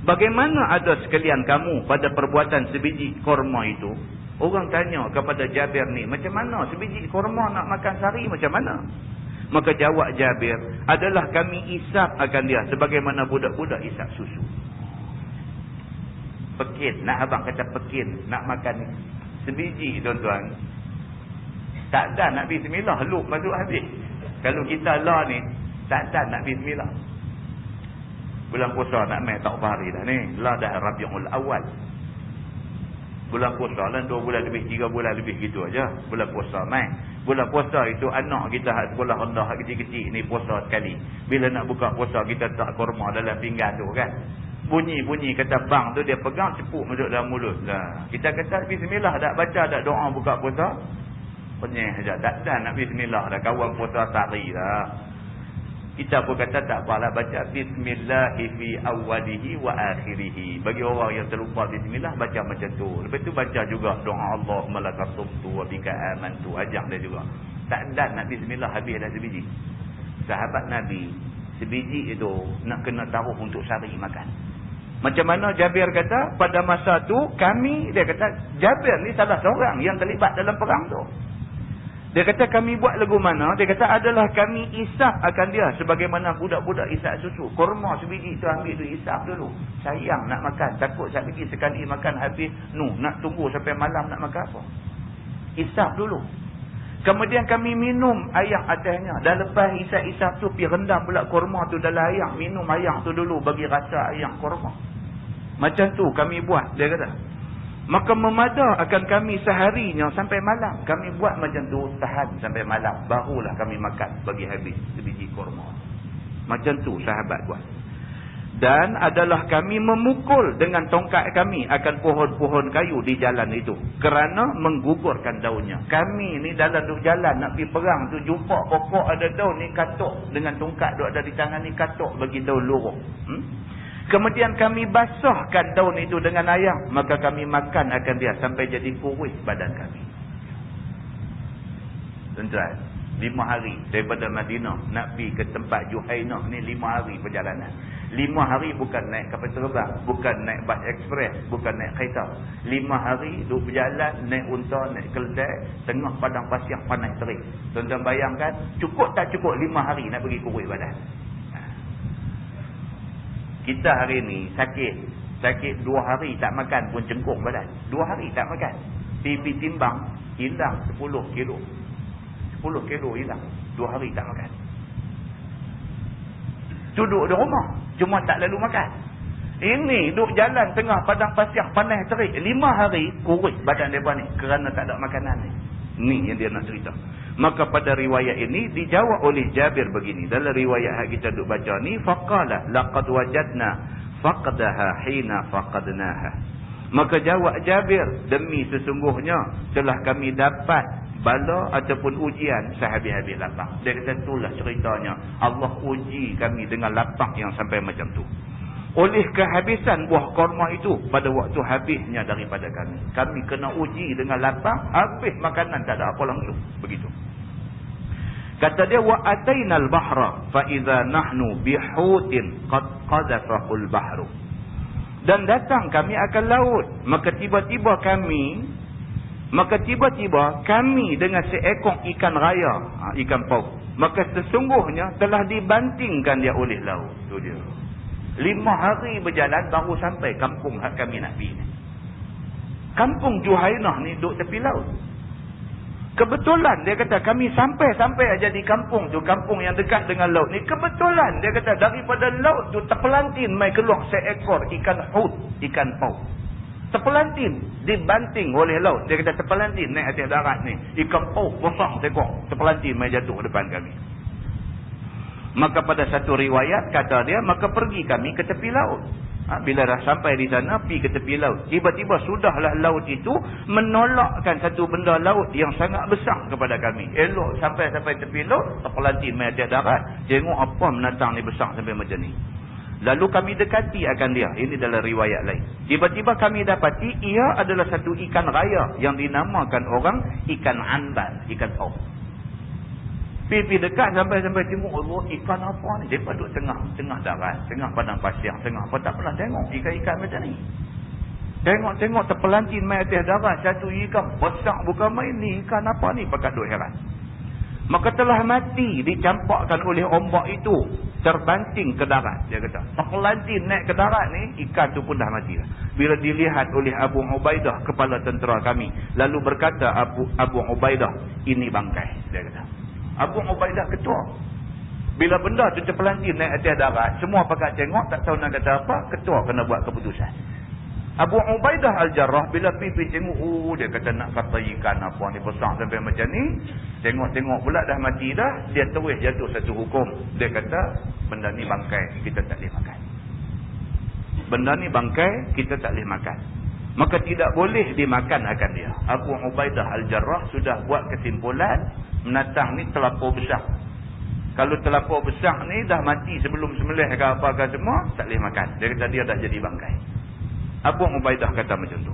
Bagaimana ada sekalian kamu pada perbuatan sebiji kurma itu? Orang tanya kepada Jabir ni, macam mana sebiji kurma nak makan sehari macam mana? Maka jawab Jabir, adalah kami isap akan dia sebagaimana budak-budak isap susu. Pekin, nak abang kata pekin, nak makan sebiji tuan-tuan. Tak ada nak bismillah, lup masuk habis. Kalau kita lah ni, tak ada nak bismillah. Bulan puasa nak main tak hari dah ni. Lah dah Rabiul Awal. Bulan puasa lah 2 bulan lebih, 3 bulan lebih gitu aja. Bulan puasa main. Bulan puasa itu anak kita sekolah rendah kecil-kecil ni puasa sekali. Bila nak buka puasa kita tak kurma dalam pinggan tu kan. Bunyi-bunyi kata bang tu dia pegang cepuk masuk dalam mulut. Lah, kita kata bismillah dak baca dak doa buka puasa. Penyeh aja. Tak ada nak bismillah dah kawan puasa sehari dah. Kita pun kata tak apalah baca bismillahi fi awwalihi wa akhirihi. Bagi orang yang terlupa bismillah baca macam tu. Lepas tu baca juga doa Allahumma lakasumtu wa bika amantu. Ajak dia juga. Tak ada nak bismillah habis dah sebiji. Sahabat Nabi sebiji itu nak kena taruh untuk sehari makan. Macam mana Jabir kata pada masa tu kami, dia kata Jabir ni salah seorang yang terlibat dalam perang tu. Dia kata kami buat lagu mana? Dia kata adalah kami isap akan dia sebagaimana budak-budak isap susu. Kurma sebiji tu ambil tu isap dulu. Sayang nak makan. Takut sekali makan habis. Nak tunggu sampai malam nak makan apa. Isap dulu. Kemudian kami minum air atasnya. Dan lepas isap-isap tu pergi rendam pula kurma tu dalam air. Minum air tu dulu bagi rasa air kurma. Macam tu kami buat. Dia kata. Maka memada akan kami seharinya sampai malam. Kami buat macam tu tahan sampai malam. Barulah kami makan bagi habis sebiji kurma. Macam tu sahabat buat. Dan adalah kami memukul dengan tongkat kami akan pohon-pohon kayu di jalan itu. Kerana menggugurkan daunnya. Kami ni dalam duk jalan nak pergi perang tu jumpa pokok ada daun ni katuk. Dengan tongkat duk ada di tangan ni katuk bagi daun luruh. Kemudian kami basahkan daun itu dengan air. Maka kami makan akan dia sampai jadi kurus badan kami. Tuan-tuan, 5 hari daripada Madinah nak pergi ke tempat Juhainah ni 5 hari perjalanan. 5 hari bukan naik kapal terbang, bukan naik bas ekspres, bukan naik kereta. 5 hari duduk berjalan, naik unta, naik keledai, tengah padang pasir panas terik. Tuan-tuan bayangkan, cukup tak cukup 5 hari nak pergi kurus badan. Kita hari ni sakit 2 hari tak makan pun cengkung badan. 2 hari tak makan. Pergi timbang, hilang 10 kilo. 10 kilo hilang. 2 hari tak makan. Duduk di rumah, cuma tak lalu makan. Ini duduk jalan tengah padang pasir panas terik. 5 hari kurus badan mereka ni kerana tak ada makanan ni. Ni yang dia nak cerita. Maka pada riwayat ini dijawab oleh Jabir begini. Dalam riwayat yang kita duk baca ni, faqala laqad wajadna faqdaha hina faqadnaha. Maka jawab Jabir, demi sesungguhnya telah kami dapat bala ataupun ujian sehabis-habis lapang. Dia kata itulah ceritanya. Allah uji kami dengan lapang yang sampai macam tu. Oleh kehabisan buah korma itu pada waktu habisnya daripada kami. Kami kena uji dengan lapang, habis makanan tak ada apa langsung. Begitu. Kata dia, wa atainal bahra fa idza nahnu bihutin qad qadafahul bahru. Dan datang kami akan laut, maka tiba-tiba kami dengan seekor ikan raya, ikan paus. Maka sesungguhnya telah dibantingkan dia oleh laut. Tu dia. 5 hari berjalan baru sampai kampung hak kami nak pergi ni. Kampung Juhainah ni duduk tepi laut. Kebetulan dia kata kami sampai aja di kampung tu, kampung yang dekat dengan laut ni. Kebetulan dia kata daripada laut tu terpelantin mai keluar seekor ikan hut, ikan paus. Terpelantin, dibanting oleh laut. Dia kata terpelantin naik atas darat ni. Ikan paus besar seekor, terpelantin mai jatuh depan kami. Maka pada satu riwayat kata dia, maka pergi kami ke tepi laut. Bila dah sampai di sana, pergi ke tepi laut. Tiba-tiba sudahlah laut itu menolakkan satu benda laut yang sangat besar kepada kami. Elok sampai tepi laut, terpelantin mai atas darat. Tengok apa menatang ni besar sampai macam ni. Lalu kami dekati akan dia. Ini dalam riwayat lain. Tiba-tiba kami dapati ia adalah satu ikan raya yang dinamakan orang ikan anbal, ikan paus. Pergi dekat sampai tengok, Allah, ikan apa ni? Dia duduk tengah darat, tengah padang pasir, tengah apa, tak pernah tengok ikan-ikan macam ni. Tengok terpelantin mai atas darat satu ikan besar bukan main ni. Ikan apa ni? Pakat duk heran. Maka telah mati dicampakkan oleh ombak itu, terbanting ke darat. Dia kata terpelantin naik ke darat ni, ikan tu pun dah mati dah. Bila dilihat oleh Abu Ubaidah, kepala tentera kami, lalu berkata Abu Ubaidah, ini bangkai. Dia kata Abu Ubaidah ketua. Bila benda tu terpelantin naik atas darat, semua pakat tengok, tak tahu nak kata apa, ketua kena buat keputusan. Abu Ubaidah Al-Jarrah bila pergi tengok, dia kata nak kata ikan apa ni besar sampai macam ni. Tengok pula dah mati dah, dia terus jatuh satu hukum. Dia kata benda ni bangkai, kita tak boleh makan. Benda ni bangkai, kita tak boleh makan. Maka tidak boleh dimakan akan dia. Abu Ubaidah Al-Jarrah sudah buat kesimpulan, menatang ni terlampau besar. Kalau terlampau besar ni dah mati sebelum sembelih ke apa ke semua, tak boleh makan. Dia kata dia dah jadi bangkai. Abu Ubaidah kata macam tu.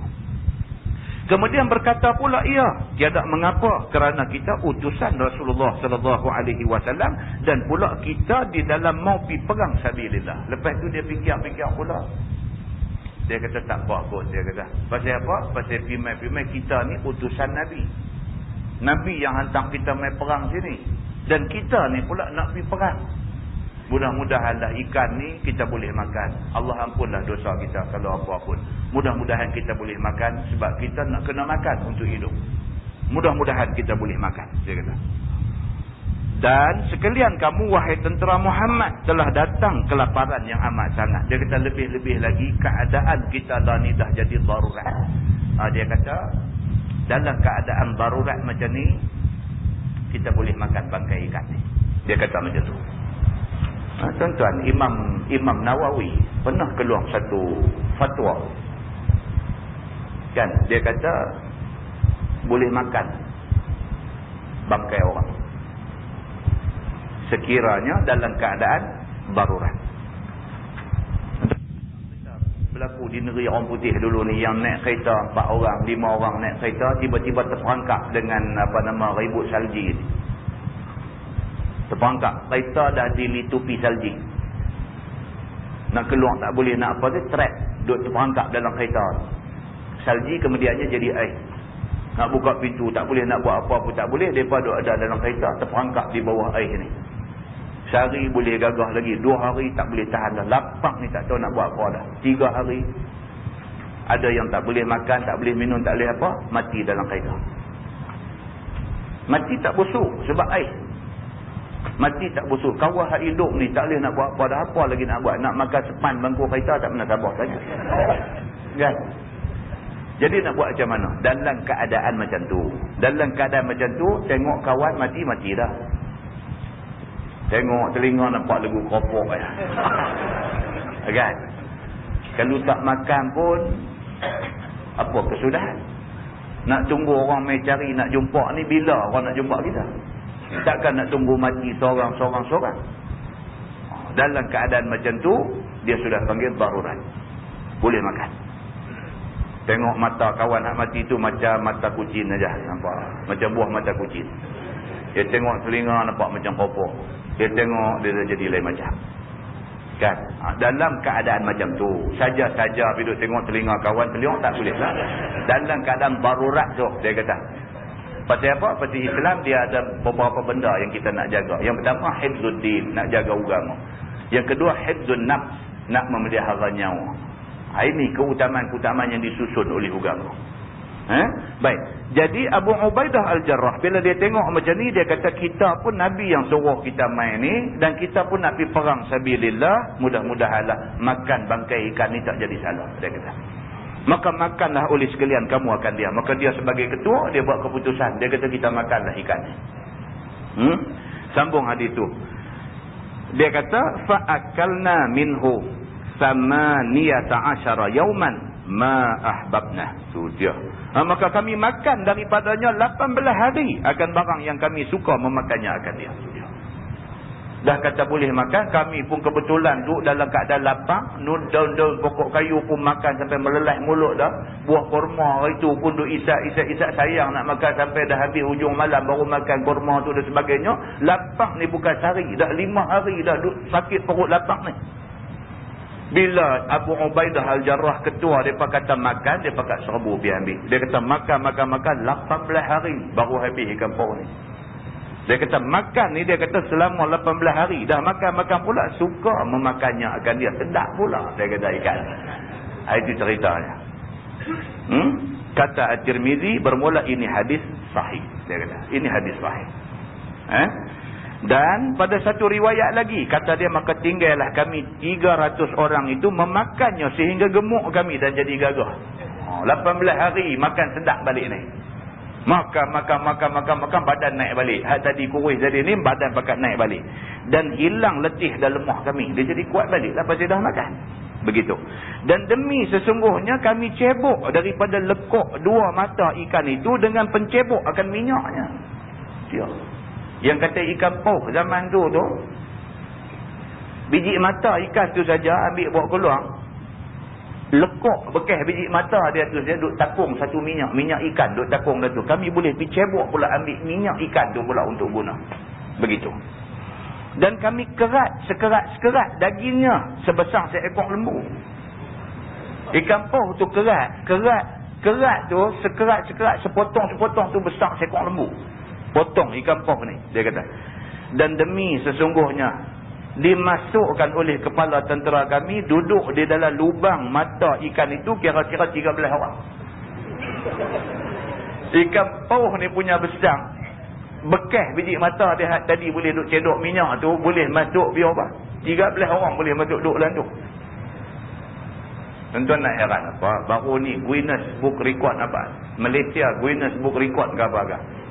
Kemudian berkata pula ia, tiada mengapa, kerana kita utusan Rasulullah sallallahu alaihi wasallam dan pula kita di dalam mau pi perang sabilillah. Lepas tu dia fikir-fikir pula. Dia kata tak apa kot, dia kata. Pasal apa? Pasal pimai-pimai kita ni utusan Nabi. Nabi yang hantar kita main perang sini. Dan kita ni pula nak pergi perang. Mudah-mudahanlah ikan ni kita boleh makan. Allah ampunlah dosa kita kalau apa pun. Mudah-mudahan kita boleh makan sebab kita nak kena makan untuk hidup. Mudah-mudahan kita boleh makan, dia kata. Dan sekalian kamu wahai tentera Muhammad telah datang kelaparan yang amat sangat. Dia kata lebih-lebih lagi keadaan kita dah ni dah jadi darurat. Dia kata dalam keadaan darurat macam ni kita boleh makan bangkai ikan ni. Dia kata macam tu. Tuan-tuan, Imam Nawawi pernah keluar satu fatwa. Kan, dia kata boleh makan bangkai orang sekiranya dalam keadaan darurat. Berlaku di negeri orang putih dulu ni yang naik kereta 4 orang, 5 orang naik kereta, tiba-tiba terperangkap dengan ribut salji ni. Terperangkap, kereta dah dilitupi salji. Nak keluar tak boleh, nak apa tu, trap, duduk terperangkap dalam kereta. Salji kemudiannya jadi air. Nak buka pintu tak boleh, nak buat apa pun tak boleh, mereka duduk ada dalam kereta, terperangkap di bawah air ni. Sehari boleh gagah lagi, 2 hari tak boleh tahan dah. Lapang ni tak tahu nak buat apa dah. 3 hari ada yang tak boleh makan, tak boleh minum, tak boleh apa, mati dalam kereta. Mati tak busuk sebab air. Mati tak busuk. Kawah hidup ni tak boleh nak buat apa dah. Apa lagi nak buat? Nak makan sepan bangku kereta tak pernah sabar saja. Kan? Jadi nak buat macam mana? Dalam keadaan macam tu. Dalam keadaan macam tu, tengok kawan mati dah. Tengok telinga nampak lagu kopok. Kan? Kalau tak makan pun Apa kesudahan? Nak tunggu orang mai cari nak jumpa ni, bila orang nak jumpa kita? Takkan nak tunggu mati seorang. Dalam keadaan macam tu, dia sudah panggil darurat. Boleh makan. Tengok mata kawan nak mati tu macam mata kucing aja, nampak? Macam buah mata kucing. Dia tengok telinga nampak macam kopok. Dia tengok dia dah jadi lain macam. Kan? Dalam keadaan macam tu, saja-saja bila tengok telinga kawan teliok tak boleh lah. Dalam keadaan darurat tu, dia kata. Pasal apa? Pasal Islam dia ada beberapa benda yang kita nak jaga. Yang pertama, hifzuddin, nak jaga agama. Yang kedua, hifzun nafs, nak memelihara nyawa. Ini keutamaan-keutamaan yang disusun oleh agama. Baik. Jadi Abu Ubaidah Al-Jarrah bila dia tengok macam ni, dia kata kita pun Nabi yang suruh kita main ni, dan kita pun nak pergi perang sabilillah, mudah-mudahanlah makan bangkai ikan ni tak jadi salah, dia kata. Maka makanlah oleh sekalian kamu akan dia. Maka dia sebagai ketua, dia buat keputusan, dia kata kita makanlah ikan ni. Sambung hadis tu. Dia kata fa'akalna minhu 18 yauman ma ahbabna. Tu dia. Maka kami makan daripadanya 18 hari akan barang yang kami suka memakannya akan dia. Dah kata boleh makan, kami pun kebetulan duduk dalam keadaan lapang, daun-daun pokok kayu pun makan sampai meleleh mulut dah. Buah kurma itu pun duduk isak sayang nak makan sampai dah habis hujung malam baru makan kurma tu dan sebagainya. Lapang ni bukan sehari, dah 5 hari dah duduk sakit perut lapang ni. Bila Abu Ubaidah Al-Jarrah ketua, dia kata makan, dia pakat serbu pergi ambil. Dia kata makan 18 hari baru habis ikan paus ni. Dia kata makan ni, dia kata selama 18 hari. Dah makan pula, suka memakannya akan dia. Sedap pula, dia kata ikan. Itu ceritanya. Kata At-Tirmizi, bermula ini hadis sahih. Dia kata, ini hadis sahih. Dan pada satu riwayat lagi, kata dia, maka tinggallah kami 300 orang itu memakannya sehingga gemuk kami dan jadi gagah. 18 hari makan sedap balik ni. Makan, badan naik balik. Hak tadi kurus jadi ni, badan pakat naik balik. Dan hilang letih dan lemah kami. Dia jadi kuat balik lepas dia dah makan. Begitu. Dan demi sesungguhnya kami cebok daripada lekuk 2 mata ikan itu dengan pencebok akan minyaknya. Dia. Yang kata ikan paus zaman tu, biji mata ikan tu saja ambil bawa keluar. Lekuk bekas biji mata dia tu, dia duk takung satu minyak ikan duk takung dah tu. Kami boleh pergi cebok pula ambil minyak ikan tu pula untuk guna. Begitu. Dan kami kerat sekerat dagingnya sebesar seekor lembu. Ikan paus tu kerat tu sekerat sepotong tu besar seekor lembu. Potong ikan paus ni, dia kata. Dan demi sesungguhnya dimasukkan oleh kepala tentera kami, duduk di dalam lubang mata ikan itu kira-kira 13 orang. Ikan paus ni punya besar, bekas biji mata dia tadi boleh duduk cedok minyak tu, boleh masuk biar apa? 13 orang boleh masuk duduk dalam tu. Tuan-tuan nak heran apa? Baru ni Guinness Book Record apa? Malaysia Guinness Book Record ke apa-apa?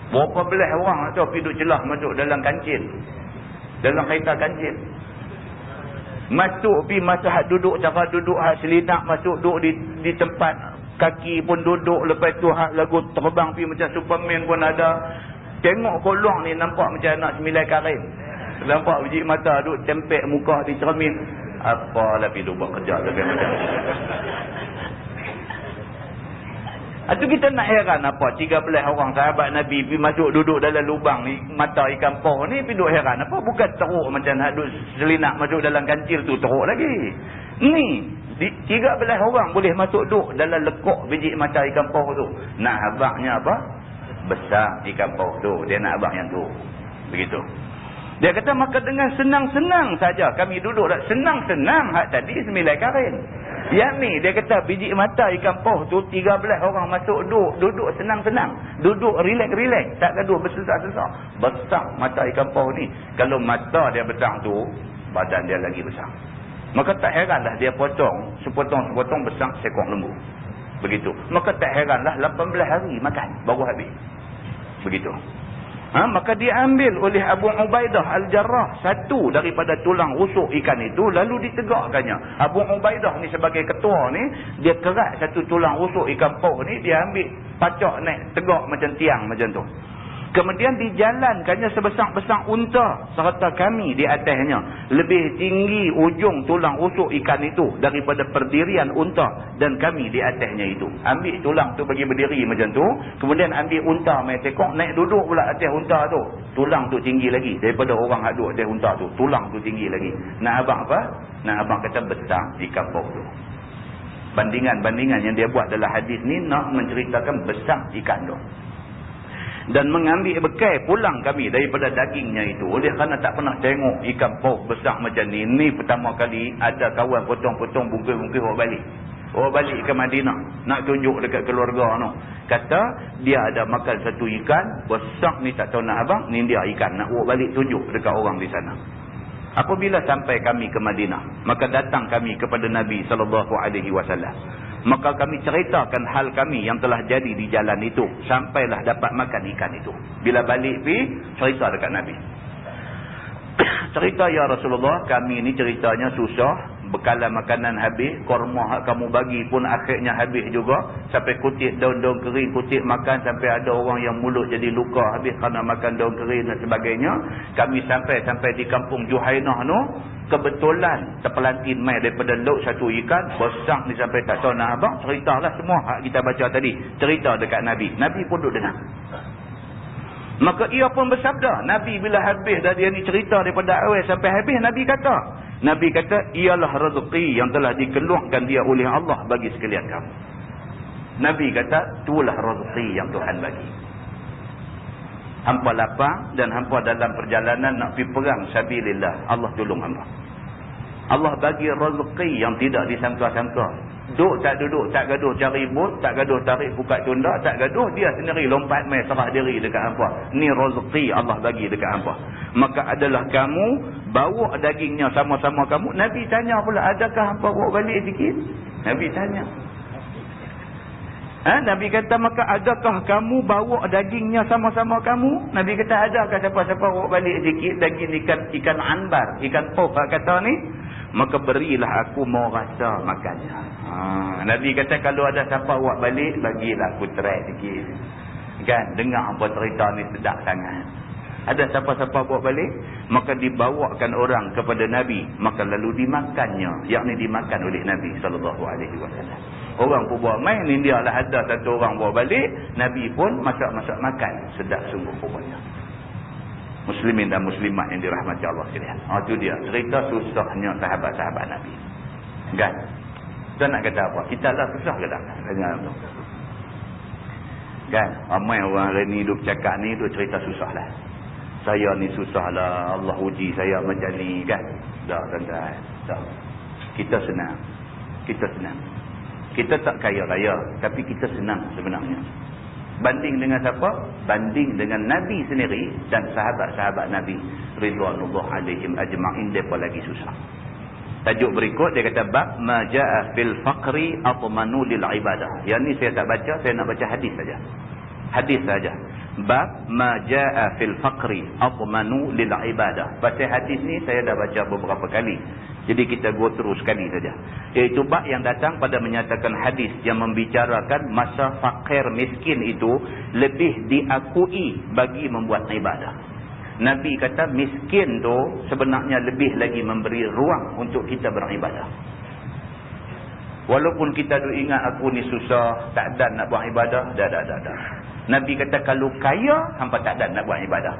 Berapa belah orang tu pergi duduk celah masuk dalam kancil. Dalam kereta kancil. Masuk pergi masa hak duduk, cara duduk hak selinak, masuk duduk di tempat kaki pun duduk. Lepas tu hak lagu terbang pergi macam Superman pun ada. Tengok kolong ni nampak macam anak 9 karin. Nampak biji mata duduk tempek muka di cermin. Apalah pergi buat kerja lebih macam tu. Itu kita nak heran apa 13 orang sahabat Nabi pergi masuk duduk dalam lubang ni mata ikan paus ni, pergi duduk heran apa? Bukan teruk macam nak duduk selinak masuk dalam kancil tu, teruk lagi. Ni 13 orang boleh masuk duduk dalam lekuk biji mata ikan paus tu. Nak abangnya apa? Besar ikan paus tu. Dia nak abang yang tu. Begitu. Dia kata maka dengan senang-senang saja kami duduk. Senang-senang hak tadi 9 karin. Yang ni dia kata biji mata ikan paus tu 13 orang masuk duduk senang-senang. Duduk relax-relax. Tak gaduh besar-besar. Besar mata ikan paus ni. Kalau mata dia besar tu, badan dia lagi besar. Maka tak heranlah dia potong. Sepotong-sepotong besar seekor lembu. Begitu. Maka tak heranlah 18 hari makan baru habis. Begitu. Maka diambil oleh Abu Ubaidah Al-Jarrah satu daripada tulang rusuk ikan itu, lalu ditegakkannya. Abu Ubaidah ni sebagai ketua ni, dia kerat satu tulang rusuk ikan paus ni, dia ambil pacak naik tegak macam tiang macam tu. Kemudian dijalankannya sebesar-besar unta serta kami di atasnya. Lebih tinggi ujung tulang rusuk ikan itu daripada perdirian unta dan kami di atasnya itu. Ambil tulang tu bagi berdiri macam tu. Kemudian ambil unta main tekok, naik duduk pula atas unta tu. Tulang tu tinggi lagi daripada orang yang duduk atas unta tu. Tulang tu tinggi lagi. Nak abang apa? Nak abang kata besar ikan paus tu. Bandingan-bandingan yang dia buat dalam hadis ni nak menceritakan besar ikan tu. Dan mengambil bekal pulang kami daripada dagingnya itu. Oleh kerana tak pernah tengok ikan paus besar macam ni. Ni pertama kali ada kawan potong-potong bungkus-bungkus bawa balik. Bawa balik ke Madinah. Nak tunjuk dekat keluarga tu. Kata dia ada makan satu ikan besar ni, tak tahu nak abang. Ni dia ikan. Nak bawa balik tunjuk dekat orang di sana. Apabila sampai kami ke Madinah, maka datang kami kepada Nabi SAW. Maka kami ceritakan hal kami yang telah jadi di jalan itu. Sampailah dapat makan ikan itu. Bila balik pergi, cerita dekat Nabi. Cerita, ya Rasulullah, kami ni ceritanya susah. Bekalan makanan habis. Korma kamu bagi pun akhirnya habis juga. Sampai kutip daun-daun kering, kutip makan. Sampai ada orang yang mulut jadi luka habis kerana makan daun kering dan sebagainya. Kami sampai di kampung Juhainah tu. Kebetulan terpelantin mai daripada laut satu ikan besar ni sampai tak tahu nak abang. Ceritalah semua hak kita baca tadi. Cerita dekat Nabi. Nabi pun duduk dengar. Maka ia pun bersabda. Nabi bila habis dah dia ni cerita daripada awal sampai habis, Nabi kata ialah rezeki yang telah dikeluarkan dia oleh Allah bagi sekalian kamu. Nabi kata itulah rezeki yang Tuhan bagi. Hampa lapar dan hampa dalam perjalanan nak pergi perang sabilillah, Allah tolong hampa. Allah bagi rezeki yang tidak disangka-sangka. Duduk tak gaduh cari bot, tak gaduh tarik buka tunda, tak gaduh dia sendiri lompat mai serah diri dekat hampa. Ni rezeki Allah bagi dekat hampa. Maka adalah kamu bawa dagingnya sama-sama kamu. Nabi tanya pula, adakah hampa bawa balik sikit? Nabi tanya. Nabi kata, maka adakah kamu bawa dagingnya sama-sama kamu? Nabi kata, adakah siapa-siapa bawa balik sikit daging ikan anbar, ikan paus kata ni? Maka berilah aku mau rasa makannya. Nabi kata, kalau ada siapa bawa balik, bagilah aku try sikit. Kan, dengar apa cerita ni sedap sangat. Ada siapa-siapa bawa balik, maka dibawakan orang kepada Nabi, maka lalu dimakannya, yakni dimakan oleh Nabi SAW. Orang pun bawa main, ni dia lah ada satu orang bawa balik, Nabi pun masak-masak makan. Sedap sungguh pokoknya. Muslimin dan muslimat yang dirahmati Allah sekalian. Itu dia cerita susahnya sahabat-sahabat Nabi. Kan? Kita nak kata apa? Kita lah susah ke tak? Kan? Ramai orang hari ni hidup cakap ni, duk cerita susah lah. Saya ni susah lah, Allah uji saya macam ni, kan? Tak, tuan-tuan. Tak. Kita senang. Kita tak kaya raya, tapi kita senang sebenarnya. Banding dengan siapa? Banding dengan Nabi sendiri dan sahabat-sahabat Nabi ridwanullah alaihim ajma'in, depa lagi susah. Tajuk berikut dia kata bab ma jaa fil faqri atmanu lil ibadah. Yang ni saya tak baca, saya nak baca hadis saja. Hadis saja. Bab ma jaa fil faqri atmanu lil ibadah. Pasal hadis ni saya dah baca beberapa kali. Jadi kita go terus sekali saja. Iaitu bab yang datang pada menyatakan hadis yang membicarakan masa fakir miskin itu lebih diakui bagi membuat ibadah. Nabi kata miskin tu sebenarnya lebih lagi memberi ruang untuk kita beribadah. Walaupun kita duk ingat aku ni susah, tak ada nak buat ibadah, dah. Nabi kata kalau kaya hampa tak ada nak buat ibadah.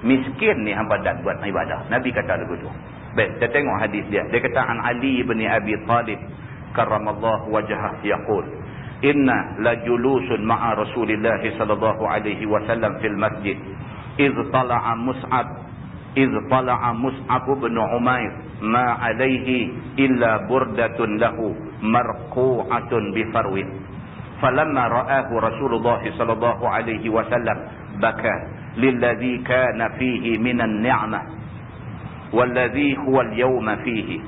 Miskin ni hampa dah buat ibadah. Nabi kata begitu. Baik, kita tengok hadis dia. Dia kata an Ali bin Abi Talib karramallahu wajhah yaqul inna la julusun ma'a Rasulillah sallallahu alaihi wasallam fil masjid iz tala'a Mus'ab bin Umair ma alaihi illa burdatun lahu marqu'atun bi farwin falamma ra'ahu Rasulullah sallallahu alaihi wasallam baka lilladhi kana fihi minan ni'mah والذي هو اليوم فيه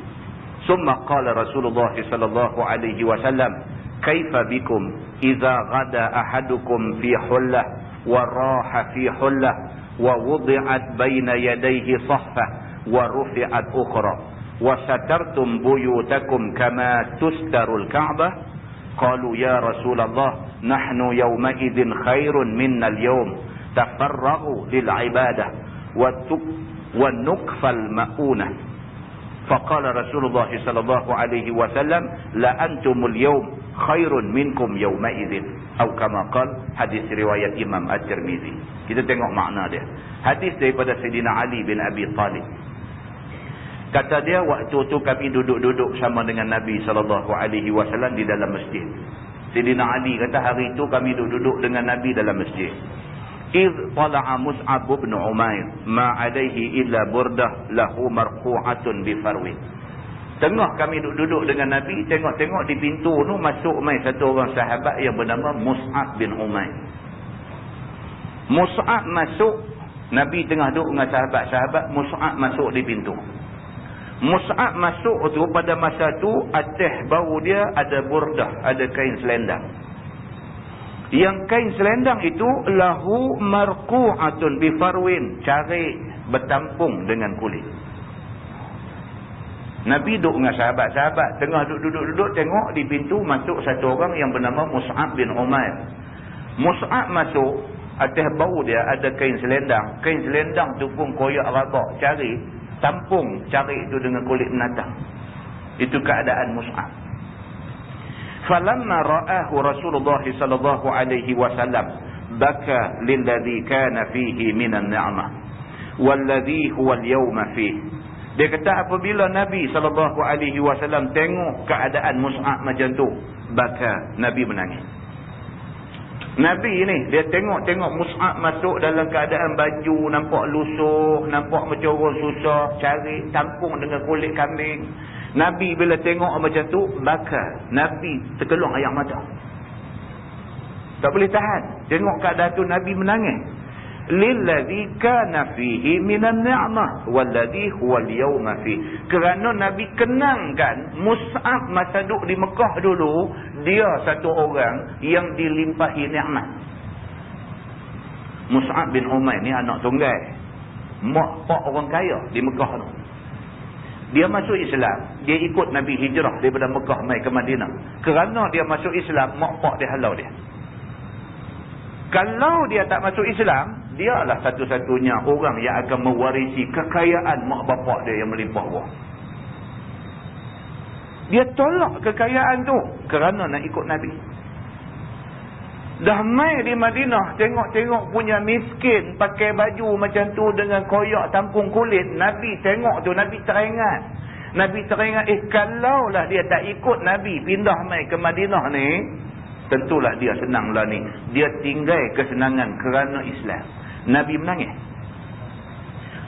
ثم قال رسول الله صلى الله عليه وسلم كيف بكم إذا غدا أحدكم في حلة وراح في حلة wa wudi'at baina yadayhi sahfah wa rufi'at ukhra wa satartum buyutakum kama tustarul Ka'bah. Qalu ya Rasulullah nahnu yawma idzin khairun minna al-yawm tafarraghu lil ibadah wa nukfal ma'unah. Faqala Rasulullah sallallahu alaihi wasallam la antumul yawm khairun minkum yawma idzin, atau kama qala. Hadis riwayat Imam At-Tirmizi. Kita tengok makna dia. Hadis daripada Sayyidina Ali bin Abi Talib. Kata dia, waktu tu kami duduk-duduk sama dengan Nabi SAW di dalam masjid. Sayyidina Ali kata, hari itu kami duduk-duduk dengan Nabi dalam masjid. إذ طلع مصعب بن عمير ما عليه إلا بردة له مرقوعة بفرو. Tengah kami duduk dengan Nabi, tengok-tengok di pintu tu masuk mai satu orang sahabat yang bernama Mus'ab bin Umair. Mus'ab masuk, Nabi tengah duduk dengan sahabat-sahabat, Mus'ab masuk di pintu. Mus'ab masuk tu pada masa tu atas bau dia ada burdah, ada kain selendang. Yang kain selendang itu lahu marqu'atun bifarwin, cari bertampung dengan kulit. Nabi duduk dengan sahabat-sahabat, tengah duduk tengok di pintu masuk satu orang yang bernama Mus'ab bin Umair. Mus'ab masuk, atas bau dia ada kain selendang. Kain selendang tu pun koyak rabak, cari tampung, cari itu dengan kulit binatang. Itu keadaan Mus'ab. Falamma ra'ahu Rasulullah sallallahu alaihi wasallam baka lilladhi kana fihi minan ni'mah walladhi huwa al-yawma fihi. Dia kata apabila Nabi SAW tengok keadaan Mus'ab macam tu, baka, Nabi menangis. Nabi ni, dia tengok Mus'ab masuk dalam keadaan baju nampak lusuh, nampak macam orang susah, cari tampung dengan kulit kambing. Nabi bila tengok macam tu, baka, Nabi terkeluar air mata. Tak boleh tahan. Tengok keadaan tu, Nabi menangis. Lilladhi kana fihi minan ni'mah walladhi huwa al-yawma fihi. Kerana Nabi kenangkan Mus'ab masa duduk di Mekah dulu, dia satu orang yang dilimpahi nikmat. Mus'ab bin Umair ni anak tunggal, mak pak orang kaya di Mekah tu. Dia masuk Islam, dia ikut Nabi hijrah daripada Mekah mai ke Madinah. Kerana dia masuk Islam, mak pak dia halau dia. Kalau dia tak masuk Islam, dialah satu-satunya orang yang akan mewarisi kekayaan mak bapak dia yang melimpah ruah. Dia tolak kekayaan tu kerana nak ikut Nabi. Dah mai di Madinah, tengok-tengok punya miskin pakai baju macam tu dengan koyak tampung kulit. Nabi tengok tu, Nabi teringat. Kalaulah dia tak ikut Nabi pindah mai ke Madinah ni, tentulah dia senanglah ni. Dia tinggal kesenangan kerana Islam. Nabi menangis.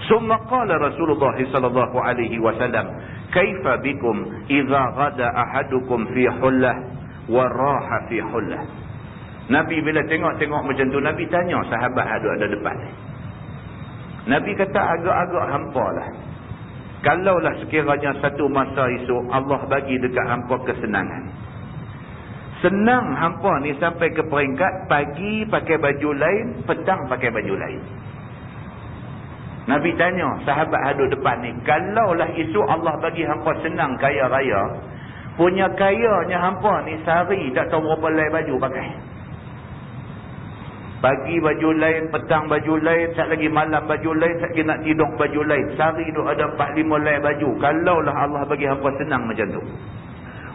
Summa qala Rasulullah sallallahu alaihi wasallam, "Kaifa bikum idza ghada ahadukum fi hullah wa raha fi hullah?" Nabi bila tengok macam tu, Nabi tanya sahabat ada depan ni. Nabi kata agak-agak hampalah. Kalaulah sekiranya satu masa esok Allah bagi dekat hampa kesenangan. Senang hampa ni sampai ke peringkat pagi pakai baju lain, petang pakai baju lain. Nabi tanya sahabat hadut depan ni, kalaulah esok Allah bagi hampa senang kaya raya, punya kayanya hampa ni sehari tak tahu berapa lai baju pakai. Pagi baju lain, petang baju lain, sat lagi malam baju lain, sat lagi nak tidur baju lain. Sehari tu ada 4-5 lai baju. Kalaulah Allah bagi hampa senang macam tu.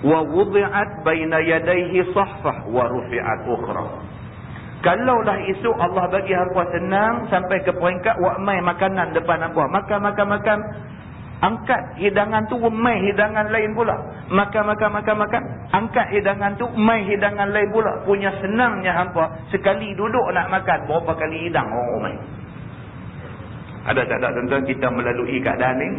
Wa wudi'at baina yadayhi sahfah wa rufi'at ukhra. Kalaulah esok Allah bagi hampa senang sampai ke peringkat wak mai makanan depan hampa, makan, angkat hidangan tu mai hidangan lain pula. Makan, angkat hidangan tu mai hidangan lain pula. Punya senangnya hampa sekali duduk nak makan berapa kali hidang orang mai. Ada tak ada tuan-tuan kita melalui keadaan ni?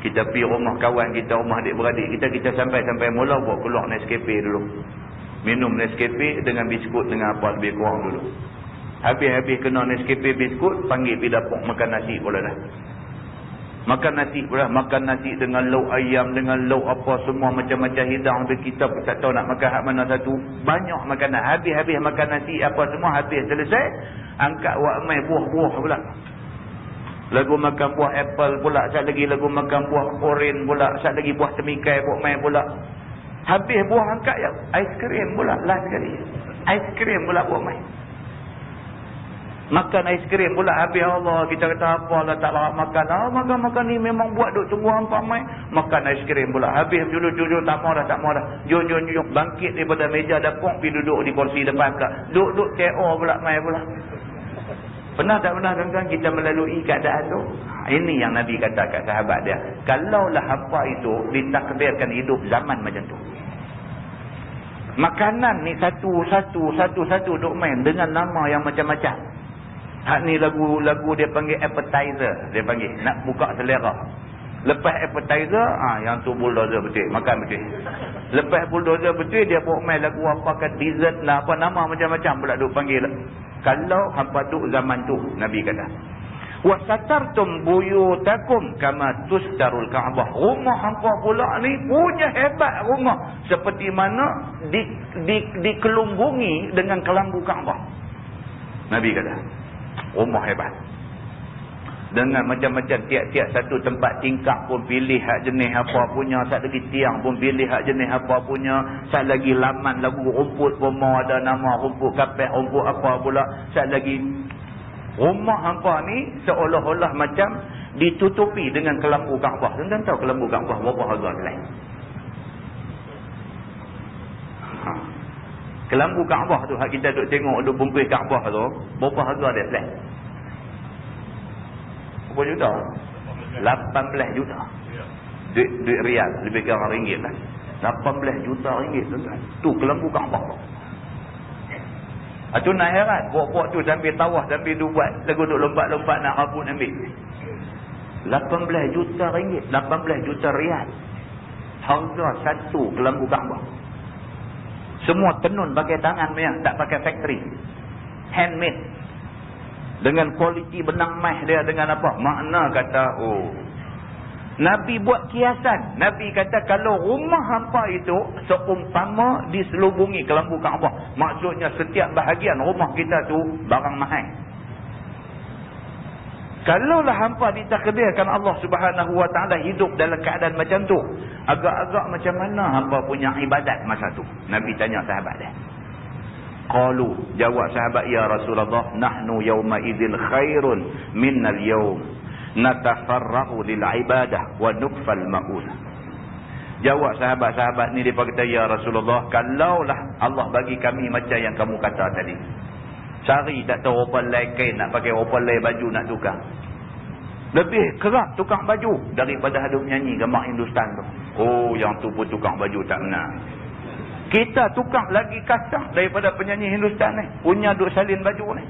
Kita pergi rumah kawan kita, rumah adik-beradik kita sampai mula buat keluar Nescafe dulu. Minum Nescafe dengan biskut dengan apa lebih kurang dulu. Habis kena Nescafe biskut, panggil pergi dapur makan nasi pula dah. Makan nasi pula, makan nasi dengan lauk ayam, dengan lauk apa semua macam-macam hidang tu, kita pun tak tahu nak makan hak mana satu. Banyak makanan, habis-habis makan nasi apa semua habis selesai, angkat wak mai buah-buah pula. Lagu makan buah apple pula, sat lagi lagu makan buah oren pula, sat lagi buah temikai buah mai pula. Habis buah angkat ya, aiskrim pula last sekali. Aiskrim pula buah mai. Makan aiskrim pula habis. Allah, kita kata apalah tak larat makan. Makan ni memang buat duk tunggu hampa mai. Makan aiskrim pula habis. Jujur tak mau dah. Jom bangkit daripada meja dapur, pergi duduk di kursi depan kak. Duduk TO pula mai pula. Pernah tak pernah tuan-tuan kita melalui keadaan tu? Ini yang Nabi kata kat sahabat dia. Kalaulah hampa itu ditakdirkan hidup zaman macam tu, makanan ni satu duk main dengan nama yang macam-macam. Hak ni lagu dia panggil appetizer, dia panggil nak buka selera. Lepas appetizer, yang tu bulldozer betul, makan betul. Lepas bulldozer betul, dia buat main lagu apa kat dessert lah, apa nama macam-macam pula duk panggil. Kalau hampa duk zaman tu, Nabi kata, wa satartum buyutakum kama tustarul Kaabah. Rumah hampa pula ni punya hebat rumah, seperti mana dikelubungi dengan kelambu Kaabah. Nabi kata, rumah hebat. Dengan macam-macam tiap-tiap satu tempat tingkap pun pilih hak jenis apa punya, sat lagi tiang pun pilih hak jenis apa punya, sat lagi laman lagu rumput pun mau ada nama rumput kapek, rumput apa pula, sat lagi. Rumah hampa ni seolah-olah macam ditutupi dengan kelambu Kaabah. Tuan-tuan tahu kelambu Kaabah berapa harga kelai? Kelambu Kaabah tu, hak kita duk tengok duk bungkus Kaabah tu, berapa harga dia kelai? Berapa juta? 18 juta. Duit rial, lebih kurang ringgit lah. 18 juta ringgit tuan-tuan. Tu kelambu Kaabah. Tu nak heran, buat-buat tu sambil tawah, sambil buat lagu duk lompat-lompat nak rabun ambil. 18 juta ringgit, 18 juta rial. Harga satu kelambu Kaabah. Semua tenun pakai tangan punya, tak pakai factory. Handmade. Dengan kualiti benang meh dia, dengan apa? Makna kata, Nabi buat kiasan. Nabi kata kalau rumah hampa itu seumpama diselubungi kelambu Kaabah. Maksudnya setiap bahagian rumah kita tu barang mahal. Kalaulah hampa ditakdirkan Allah Subhanahu Wa Taala hidup dalam keadaan macam tu, agak-agak macam mana hampa punya ibadat masa tu? Nabi tanya sahabat dia. Qalu, jawab sahabat, ya Rasulullah, nahnu yawma idzil khairun minnal yawm natafarrahu lil ibadah wa nukfal maun. Jawab sahabat-sahabat ni, dia kata, ya Rasulullah, kalaulah Allah bagi kami macam yang kamu kata tadi, cari tak tahu apa lai kain nak pakai, apa lai baju nak tukar, lebih kerap tukang baju daripada hadap nyanyi gambar Hindustan tu. Yang tu pun tukang baju tak menang. Kita tukang lagi kasar daripada penyanyi Hindustan ni, punya duk salin baju ni.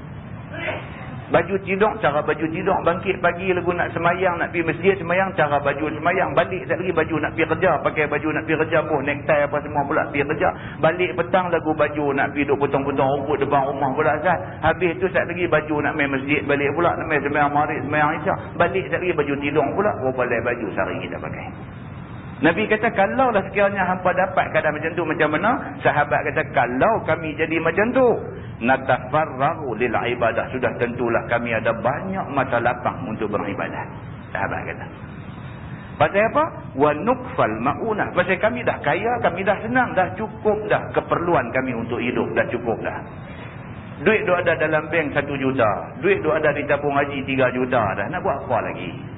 Baju tidur, cara baju tidur, bangkit pagi lagu nak semayang, nak pergi masjid semayang, cara baju semayang, balik tak lagi baju nak pergi kerja, pakai baju nak pergi kerja pun, necktie apa semua pula pergi kerja, balik petang lagu baju nak pergi duk potong-potong rumput depan rumah pula sat. Habis tu tak lagi baju nak main masjid, balik pula nak main semayang maghrib, semayang isyak, balik tak lagi baju tidur pula, berapa lai baju sehari kita pakai. Nabi kata, kalaulah sekiranya hampa dapat keadaan macam tu, macam mana? Sahabat kata, kalau kami jadi macam tu, natafarrahu lil ibadah, sudah tentulah kami ada banyak masa lapang untuk beribadah. Sahabat kata. Pasal apa? Wa nukfal maunah. Pasal kami dah kaya, kami dah senang, dah cukup dah keperluan kami untuk hidup, dah cukup dah. Duit tu ada dalam bank 1 juta. Duit tu ada di tabung haji 3 juta dah. Nak buat apa lagi?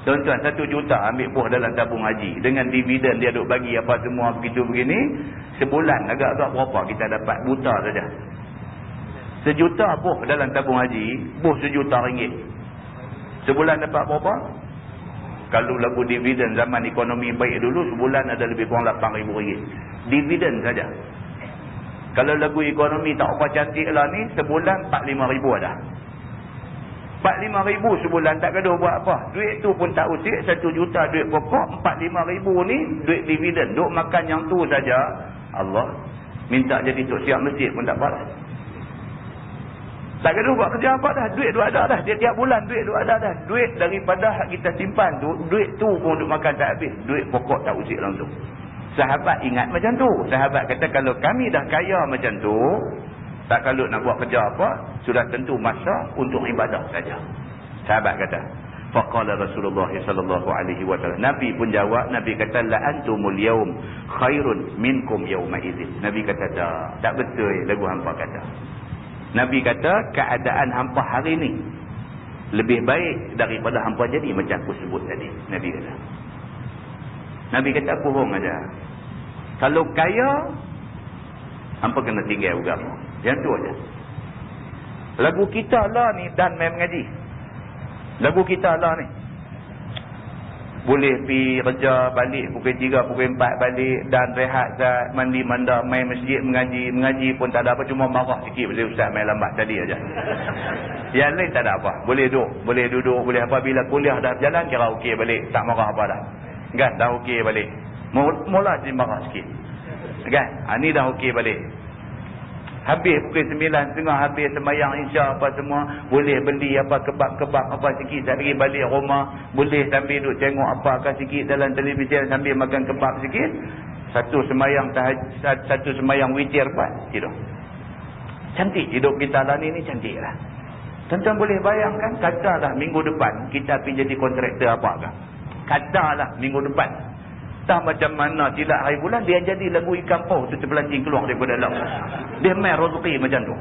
Tuan-tuan, 1 juta ambil buah dalam tabung haji. Dengan dividen dia duk bagi apa semua begitu begini. Sebulan agak-agak berapa kita dapat? Buta saja. 1 juta buah dalam tabung haji. Buah 1 juta ringgit. Sebulan dapat berapa? Kalau lagu dividen zaman ekonomi baik dulu, sebulan ada lebih kurang 8,000 ringgit. Dividen saja. Kalau lagu ekonomi tak apa cantik lah ni, sebulan 45,000 ada. 45,000 sebulan tak gaduh buat apa. Duit tu pun tak usik, 1 juta duit pokok, 45,000 ni duit dividen. Duk makan yang tu saja. Allah minta jadi tok siap masjid pun tak apa. Tak kena buat kerja apa dah. Duit tu ada dah. Tiap bulan duit tu ada dah. Duit daripada hak kita simpan tu, duit tu pun untuk makan tak habis. Duit pokok tak usik langsung. Sahabat ingat macam tu. Sahabat kata kalau kami dah kaya macam tu, tak kalau nak buat kerja apa, sudah tentu masa untuk ibadah saja. Sahabat kata. Faqala Rasulullah sallallahu alaihi wasallam. Nabi pun jawab, Nabi kata la antumul yaum khairun minkum yauma idzin. Nabi kata tak betul lagu hampa kata. Nabi kata keadaan hampa hari ni lebih baik daripada hampa jadi macam aku sebut tadi. Nabi kata. Nabi kata bohong aja. Kalau kaya hampa kena tinggal agama. Yang tu aja. Lagu kita lah ni dan main mengaji. Lagu kita lah ni. Boleh pergi kerja balik pukul 3, pukul 4 balik dan rehat zat, mandi manda, main masjid mengaji. Mengaji pun tak ada apa, cuma marah sikit bila ustaz main lambat tadi aja. Yang lain tak ada apa. Boleh duduk, boleh apa. Bila kuliah dah berjalan, kira okey balik. Tak marah apa dah. Kan? Dah okey balik. Mula je marah sikit. Kan? Ni dah okey balik. Habis pukul 9.30 habis sembahyang isya apa semua, boleh beli apa kebab-kebab apa sikit, tak pergi balik rumah, boleh sambil duduk tengok apa sikit dalam televisyen sambil makan kebab sikit. Satu sembahyang witir buat tidur. Cantik hidup kita lah ni cantik lah. Tuan-tuan boleh bayangkan, katalah minggu depan kita pergi jadi kontraktor apakah. Katalah minggu depan. Tak macam mana tidak hari bulan dia jadi lagu ikan paus tu terpelancing keluar daripada laut. Dia main rezeki macam tu.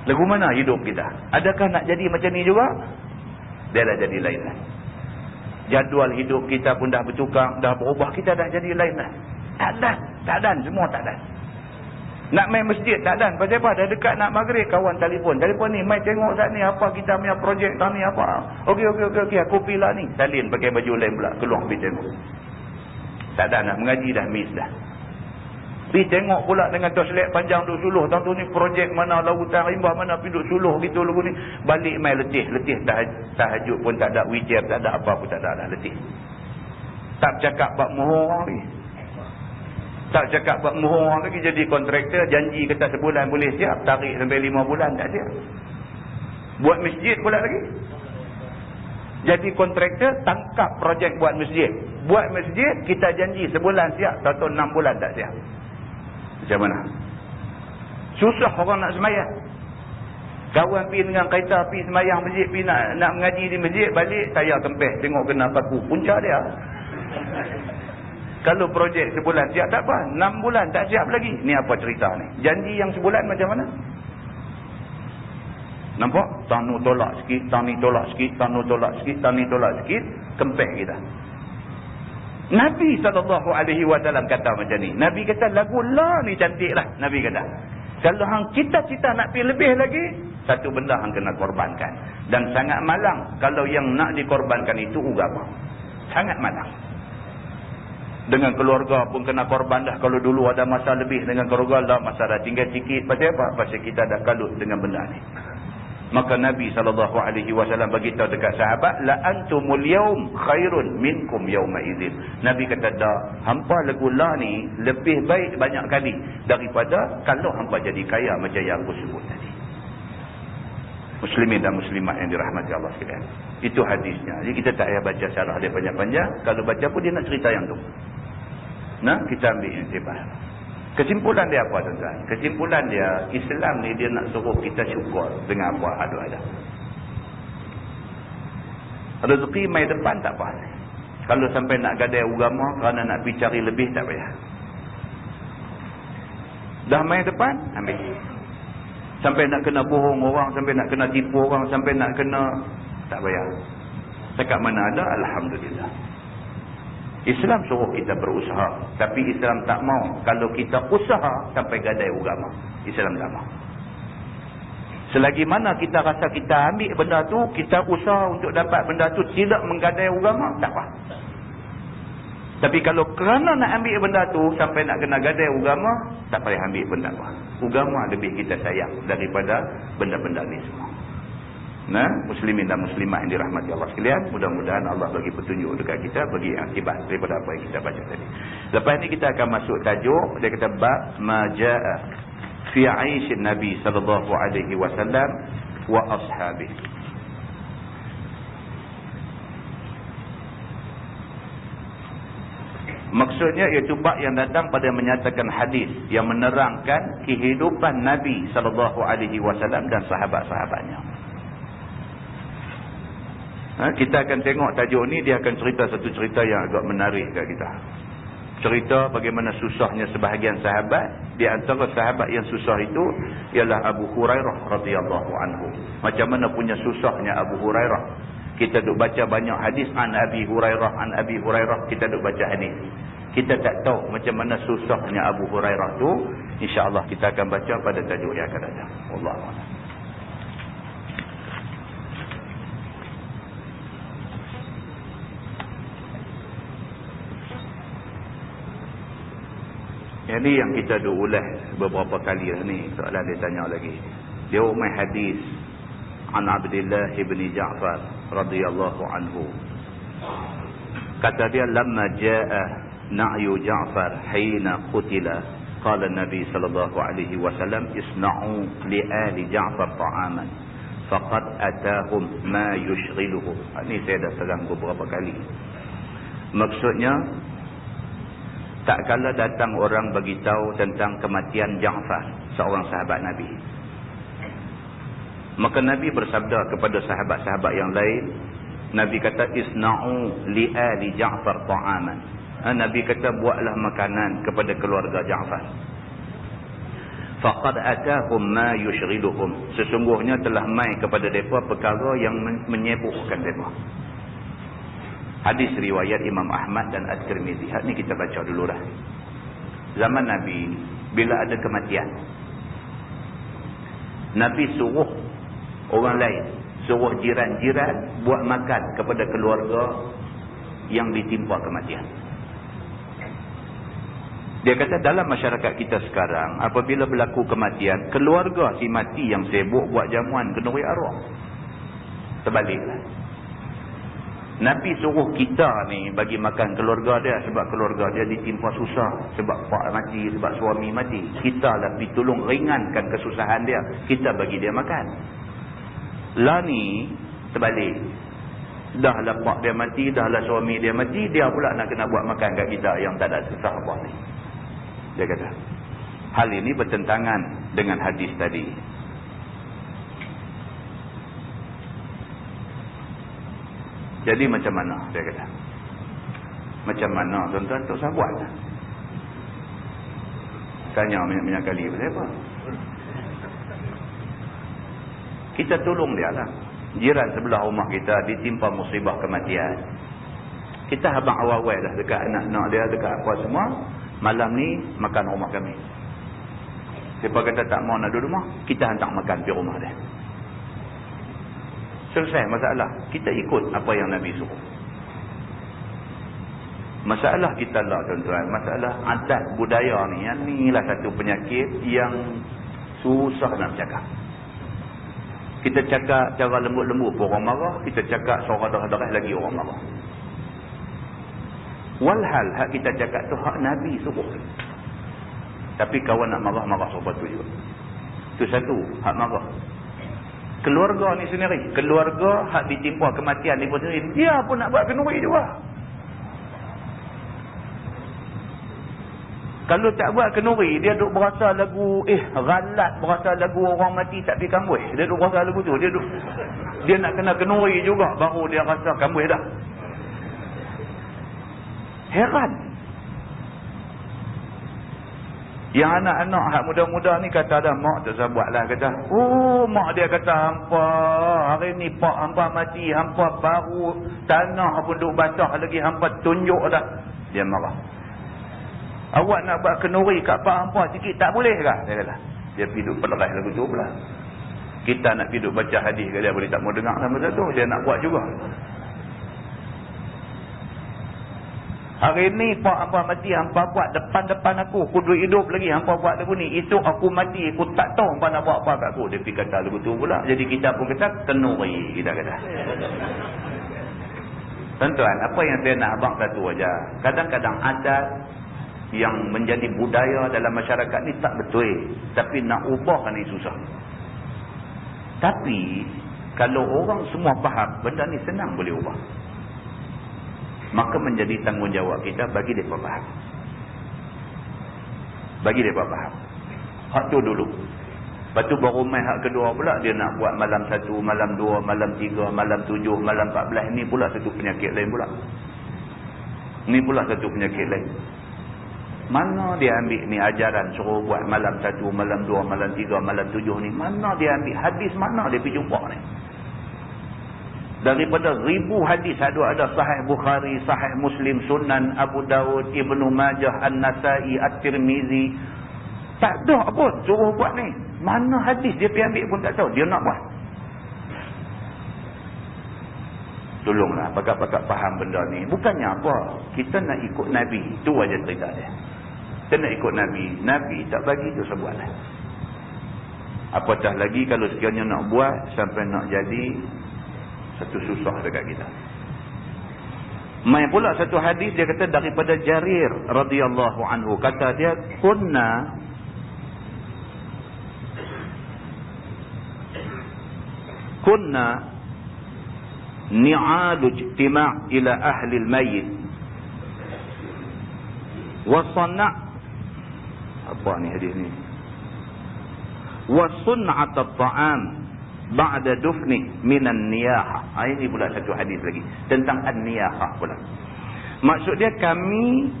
Lagu mana hidup kita? Adakah nak jadi macam ni juga? Dia dah jadi lain lah. Jadual hidup kita pun dah bertukar, dah berubah, kita dah jadi lain lah. Tak dan semua tak dan. Nak main masjid tak dan. Pasal apa? Dah dekat nak maghrib kawan telefon ni, mai tengok saat ni apa kita punya projek tadi apa. Okey aku pilih lah ni. Salin pakai baju lain pula keluar pergi tengok. Tak ada nak mengaji dah miss dah. Pergi tengok pula dengan torchlight panjang duduk suluh. Tentu ni projek mana lautan rimba mana pergi duduk suluh gitu lagu ni. Balik mai letih tahajud pun tak ada, witir tak ada, apa pun tak ada dah letih. Tak cakap bab mohon lagi. Tak cakap buat mohon lagi, jadi kontraktor janji kata sebulan boleh siap, tarik sampai 5 bulan tak siap. Buat masjid pula lagi. Jadi kontraktor tangkap projek buat masjid. Buat masjid kita janji sebulan siap, atau 6 bulan tak siap. Macam mana? Susah orang nak semayang. Kawan pergi dengan kereta pergi semayang masjid, pergi nak mengaji di masjid, balik saya kempeh tengok kena paku punca dia. Kalau projek sebulan siap tak apa, 6 bulan tak siap lagi. Ni apa cerita ni? Janji yang sebulan macam mana? Nampak? Tanu tolak sikit, tani tolak sikit, tanu tolak sikit, tani tolak sikit, kempeh kita. Nabi SAW kata macam ni. Nabi kata lagu lah ni cantik lah. Nabi kata. Kalau hang cita-cita nak pergi lebih lagi, satu benda hang kena korbankan. Dan sangat malang kalau yang nak dikorbankan itu agama. Sangat malang. Dengan keluarga pun kena korban dah. Kalau dulu ada masa lebih dengan keluarga, dah masa dah tinggal sikit. Pasal apa? Pasal kita dah kalut dengan benda ni. Maka Nabi SAW beritahu dekat sahabat, la antumul yaum khairun minkum yauma idzin. Nabi kata dah, hampa lagulah ni lebih baik banyak kali daripada kalau hampa jadi kaya macam yang aku sebut tadi. Muslimin dan muslimat yang dirahmati Allah sekalian. Itu hadisnya. Jadi kita tak payah baca syarah dia panjang-panjang. Kalau baca pun dia nak cerita yang tu. Nah, kita ambil yang tiba. Kesimpulan dia apa tuan-tuan? Kesimpulan dia, Islam ni dia nak suruh kita syukur dengan apa ada. Rezeki mai depan tak apa. Kalau sampai nak gadai agama kerana nak pergi cari lebih tak payah. Dah mai depan, ambil. Sampai nak kena bohong orang, sampai nak kena tipu orang, sampai nak kena, tak payah. Cakap mana ada, alhamdulillah. Islam suruh kita berusaha, tapi Islam tak mau kalau kita usaha sampai gadai agama. Islam tak mau. Selagi mana kita rasa kita ambil benda tu, kita usaha untuk dapat benda tu, tidak menggadai agama, tak apa. Tapi kalau kerana nak ambil benda tu sampai nak kena gadai agama, tak payah ambil benda apa. Agama lebih kita sayang daripada benda-benda ni semua. Nah, muslimin dan muslimat yang dirahmati Allah sekalian, mudah-mudahan Allah bagi petunjuk dekat kita, bagi akibat daripada apa yang kita baca tadi. Lepas ni kita akan masuk tajuk, dia kata bab majaa fi 'aish Nabi sallallahu alaihi wasallam wa ashabihi. Maksudnya iaitu bab yang datang pada menyatakan hadis yang menerangkan kehidupan Nabi sallallahu alaihi wasallam dan sahabat-sahabatnya. Kita akan tengok tajuk ni, dia akan cerita satu cerita yang agak menarik kat kita. Cerita bagaimana susahnya sebahagian sahabat. Di antara sahabat yang susah itu ialah Abu Hurairah radhiyallahu anhu. Macam mana punya susahnya Abu Hurairah. Kita duk baca banyak hadis an Abi Hurairah, kita duk baca hadis. Kita tak tahu macam mana susahnya Abu Hurairah tu. Insya-Allah kita akan baca pada tajuk yang akan datang. Wallahu a'lam. Ini yang kita duk ulas beberapa kali ni, soalan dia tanya lagi. Dia umai hadis an Abdullah ibn Ja'far radhiyallahu anhu. Kata dia, lamma jaa na'yu Ja'far hina qutila qala Nabi sallallahu alaihi wasallam isna'u li ali Ja'far ta'aman faqad atahum ma yushghiluhum. Ini saya dah serang beberapa kali. Maksudnya, tak kala datang orang bagi tahu tentang kematian Ja'far, seorang sahabat Nabi. Maka Nabi bersabda kepada sahabat-sahabat yang lain, Nabi kata isna'u li ali Ja'far ta'aman. Nabi kata buatlah makanan kepada keluarga Ja'far. Faqad atahum ma yushghiluhum. Sesungguhnya telah mai kepada mereka perkara yang menyibukkan mereka. Hadis riwayat Imam Ahmad dan At-Tirmizi. Ni kita baca dulu dah. Zaman Nabi, bila ada kematian, Nabi suruh orang lain, suruh jiran-jiran buat makan kepada keluarga yang ditimpa kematian. Dia kata dalam masyarakat kita sekarang, apabila berlaku kematian, keluarga si mati yang sibuk buat jamuan kenduri arwah. Terbaliklah. Nabi suruh kita ni bagi makan keluarga dia sebab keluarga dia ditimpa susah, sebab pak mati, sebab suami mati. Kita lah pergi tolong ringankan kesusahan dia, kita bagi dia makan. Lah ni terbalik. Dah lah pak dia mati, dah lah suami dia mati, dia pula nak kena buat makan kat kita yang tak ada susah apa ni. Dia kata hal ini bertentangan dengan hadis tadi. Jadi macam mana? Dia kata macam mana tuan-tuan tak usah buat. Tanya banyak-banyak kali pasal apa? Kita tolong dia lah. Jiran sebelah rumah kita ditimpa musibah kematian. Kita habang awal-awal dah dekat anak-anak dia, dekat apa semua. Malam ni makan rumah kami. Siapa kata tak mau nak duduk rumah, kita hantar makan di rumah dia. Selesai masalah. Kita ikut apa yang Nabi suruh. Masalah kita lah tuan-tuan, masalah adat budaya ni, yang inilah satu penyakit yang susah nak cakap. Kita cakap cara lembut-lembut pun orang marah, kita cakap suara darah-darah lagi orang marah. Walhal hak kita cakap tu hak Nabi suruh. Tapi kawan nak marah-marah sebab tu juga. Itu satu, hak marah. Keluarga ni sendiri, keluarga hak ditimpa kematian ni pun sendiri, dia pun nak buat kenduri juga. Kalau tak buat kenduri, dia duk berasa lagu ghalat, berasa lagu orang mati tak pergi kambuh. Dia duk berasa lagu tu, dia nak kena kenduri juga baru dia rasa kambuh dah. Heran. Yang anak-anak hak muda-muda ni kata dah, mak tak usah buatlah, kata. Oh, mak dia kata hampa hari ni pak hampa mati, hampa baru tanah pun duk basah lagi, hampa tunjuk dah. Dia marah. Awak nak buat kenduri kat pak hampa sikit tak boleh ke? Dia kata. Dia pergi duk pelerai lagu tu pula. Kita nak pergi duk baca hadis ke dia boleh tak mau dengar sama tu, dia nak buat juga. Hari ni pak hampa mati, hampa buat depan-depan aku duduk hidup lagi, hampa buat lagu ni. Esok aku mati, aku tak tahu hampa nak buat apa kat aku. Dia pergi kata lagu tu pula. Jadi kita pun kata kenduri, kita kata. Tuan-tuan, apa yang saya nak abang satu aja. Kadang-kadang adat yang menjadi budaya dalam masyarakat ni tak betul. Tapi nak ubah ni susah. Tapi kalau orang semua faham, benda ni senang boleh ubah. Maka menjadi tanggungjawab kita bagi mereka faham. Bagi mereka faham. Hak tu dulu. Lepas tu baru main hak kedua pula, dia nak buat malam 1, malam 2, malam 3, malam 7, malam 14. Ni pula satu penyakit lain pula. Ni pula satu penyakit lain. Mana dia ambil ni ajaran suruh buat malam 1, malam 2, malam 3, malam 7 ni? Mana dia ambil? Hadis mana dia pergi jumpa ni? Daripada 1000 hadis ada Sahih Bukhari, Sahih Muslim, Sunan Abu Dawud, Ibnu Majah, An-Nasai, At-Tirmizi. Tak ada pun suruh buat ni. Mana hadis dia pergi ambil pun tak tahu. Dia nak buat. Tolonglah pakak-pakak faham benda ni. Bukannya apa. Kita nak ikut Nabi. Itu aja cerita dia. Kita nak ikut Nabi. Nabi tak bagi tu sebuah lah. Apatah lagi kalau sekiranya nak buat sampai nak jadi satu susah dekat kita. Mai pula satu hadis dia kata daripada Jarir radhiyallahu anhu, kata dia kunna ni'alu ijtima' ila ahli al-mayyit wa sana' apa ni hadis ni, wa sun'at at-ta'am ba'da dufni minan niyaha. Ini pula satu hadis lagi tentang an-niyaha pula. Maksud dia kami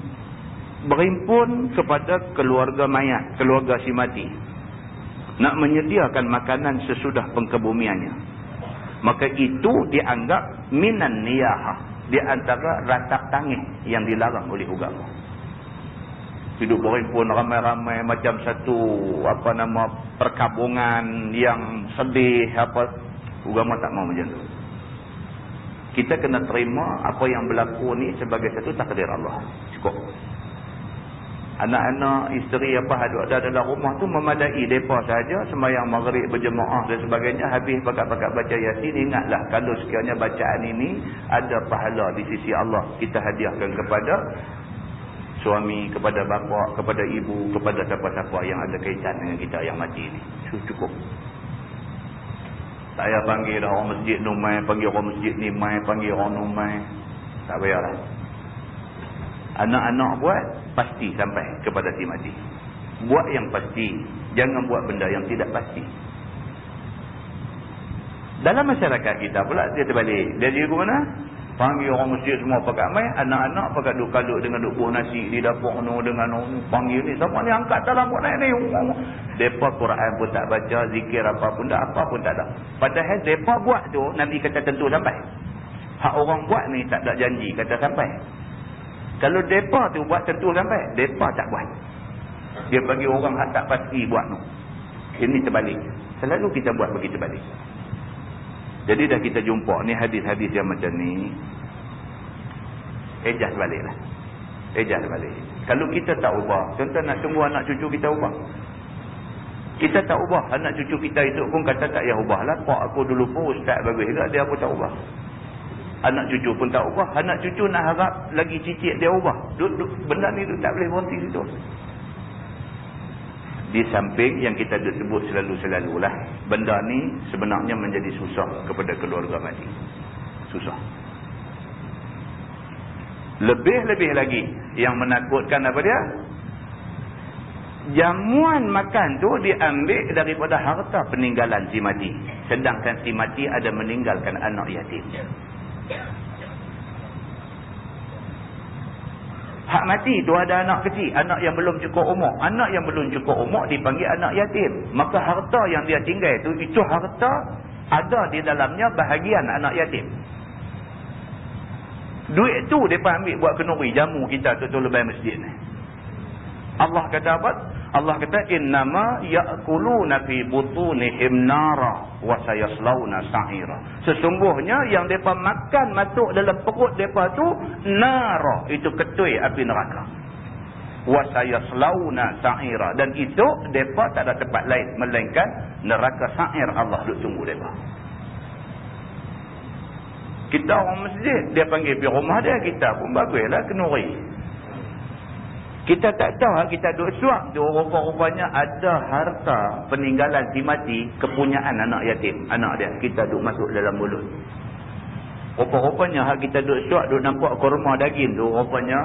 berhimpun kepada keluarga mayat, keluarga si mati, nak menyediakan makanan sesudah pengkebumiannya. Maka itu dianggap minan niyaha, di antara ratap tangis yang dilarang oleh agama. Hidup berhimpun ramai-ramai macam satu perkabungan yang sedih apa. Agama tak mau macam tu. Kita kena terima apa yang berlaku ni sebagai satu takdir Allah. Cukup. Anak-anak, isteri apa ada dalam rumah tu memadai mereka sahaja sembahyang maghrib berjemaah dan sebagainya. Habis pakat-pakat baca Yasin, ingatlah kalau sekiranya bacaan ini ada pahala di sisi Allah, kita hadiahkan kepada suami, kepada bapa, kepada ibu, kepada siapa-siapa yang ada kaitan dengan kita yang mati ni. Cukup. Saya panggil orang masjid numai, panggil orang masjid ni mai, panggil orang numai. Tak payahlah. Anak-anak buat, pasti sampai kepada si mati. Buat yang pasti. Jangan buat benda yang tidak pasti. Dalam masyarakat kita pula, dia terbalik. Dia jadi ke mana? Panggil orang masjid semua pakat mai, anak-anak pakat duduk-kaduk dengan duduk buah nasi di dapur ni dengan panggil ni. Siapa ni angkat dalam buat naik ni? Mereka Quran pun tak baca, zikir apa pun tak, apa pun tak ada. Padahal mereka buat tu, Nabi kata tentu sampai. Hak orang buat ni tak ada janji kata sampai. Kalau mereka tu buat tentu sampai, mereka tak buat. Dia bagi orang hak tak pasti buat tu. Ini terbalik. Selalu kita buat begitu terbalik. Jadi dah kita jumpa ni hadis-hadis yang macam ni, ejah baliklah. Ejah balik. Kalau kita tak ubah, contoh nak tunggu anak cucu kita ubah. Kita tak ubah, anak cucu kita itu pun kata tak payah ubahlah. Pak aku dulu pun ustaz bagus juga, dia pun tak ubah. Anak cucu pun tak ubah. Anak cucu nak harap lagi cicit dia ubah. Benda ni tak boleh berhenti situ. Di samping yang kita sebut selalu-selalulah, benda ni sebenarnya menjadi susah kepada keluarga mati. Susah. Lebih-lebih lagi yang menakutkan apa dia? Jamuan makan tu diambil daripada harta peninggalan si mati. Sedangkan si mati ada meninggalkan anak yatim. Hak mati tu ada anak kecil, anak yang belum cukup umur. Anak yang belum cukup umur dipanggil anak yatim. Maka harta yang dia tinggal itu harta ada di dalamnya bahagian anak yatim. Duit tu mereka ambil buat kenuri jamu kita tu lebai masjid ni. Allah kata apa? Allah kata innama ya'kuluna fi butunihim nara wa sayaslawna sa'ira. Sesungguhnya yang depa makan masuk dalam perut depa tu nara, itu ketui api neraka. Wa sayaslawna sa'ira, dan itu depa tak ada tempat lain melainkan neraka sa'ir. Allah duk tunggu depa. Kita orang masjid, dia panggil pergi rumah dia, kita pun baguslah kenuri. Kita tak tahu, kita duk suap tu rupa-rupanya ada harta peninggalan si mati, kepunyaan anak yatim, anak dia, kita duk masuk dalam mulut. Rupa-rupanya kita duk suap, duk nampak kurma daging tu, rupanya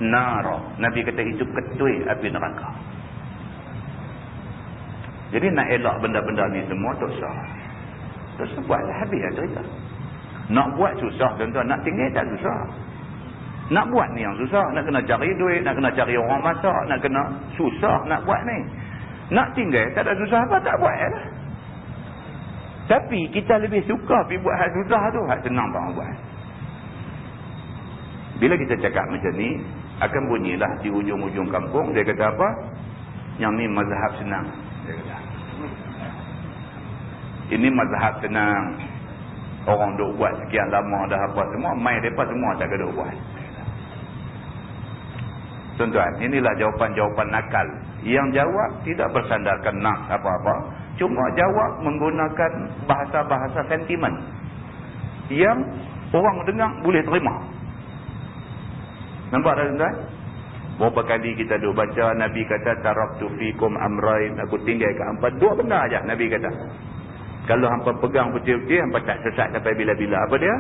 nara. Nabi kata itu ketui api neraka. Jadi nak elak benda-benda ni semua tak usah. Tak usah buatlah, habis lah cerita. Nak buat susah tuan-tuan, nak tinggal tak susah. Nak buat ni yang susah, nak kena cari duit, nak kena cari orang masak, nak kena susah nak buat ni. Nak tinggal tak ada susah apa, tak buat lah. Tapi kita lebih suka pergi buat hal susah tu, hal senang tak buat. Bila kita cakap macam ni, akan bunyilah di ujung-ujung kampung, dia kata apa? Yang ni mazhab senang. Dia kata, ini mazhab senang. Orang duk buat sekian lama dah apa semua, mai mereka semua tak ada buat. Tuan-tuan, inilah jawapan-jawapan nakal. Yang jawab tidak bersandarkan nak apa-apa, cuma jawab menggunakan bahasa-bahasa sentimen yang orang dengar boleh terima. Nampak tak tuan-tuan? Berapa kali kita duk baca Nabi kata taraktu fikum amrain, aku tinggalkan hampa dua benda aja. Nabi kata, kalau hampa pegang betul-betul, hampa tak sesat sampai bila-bila. Apa dia?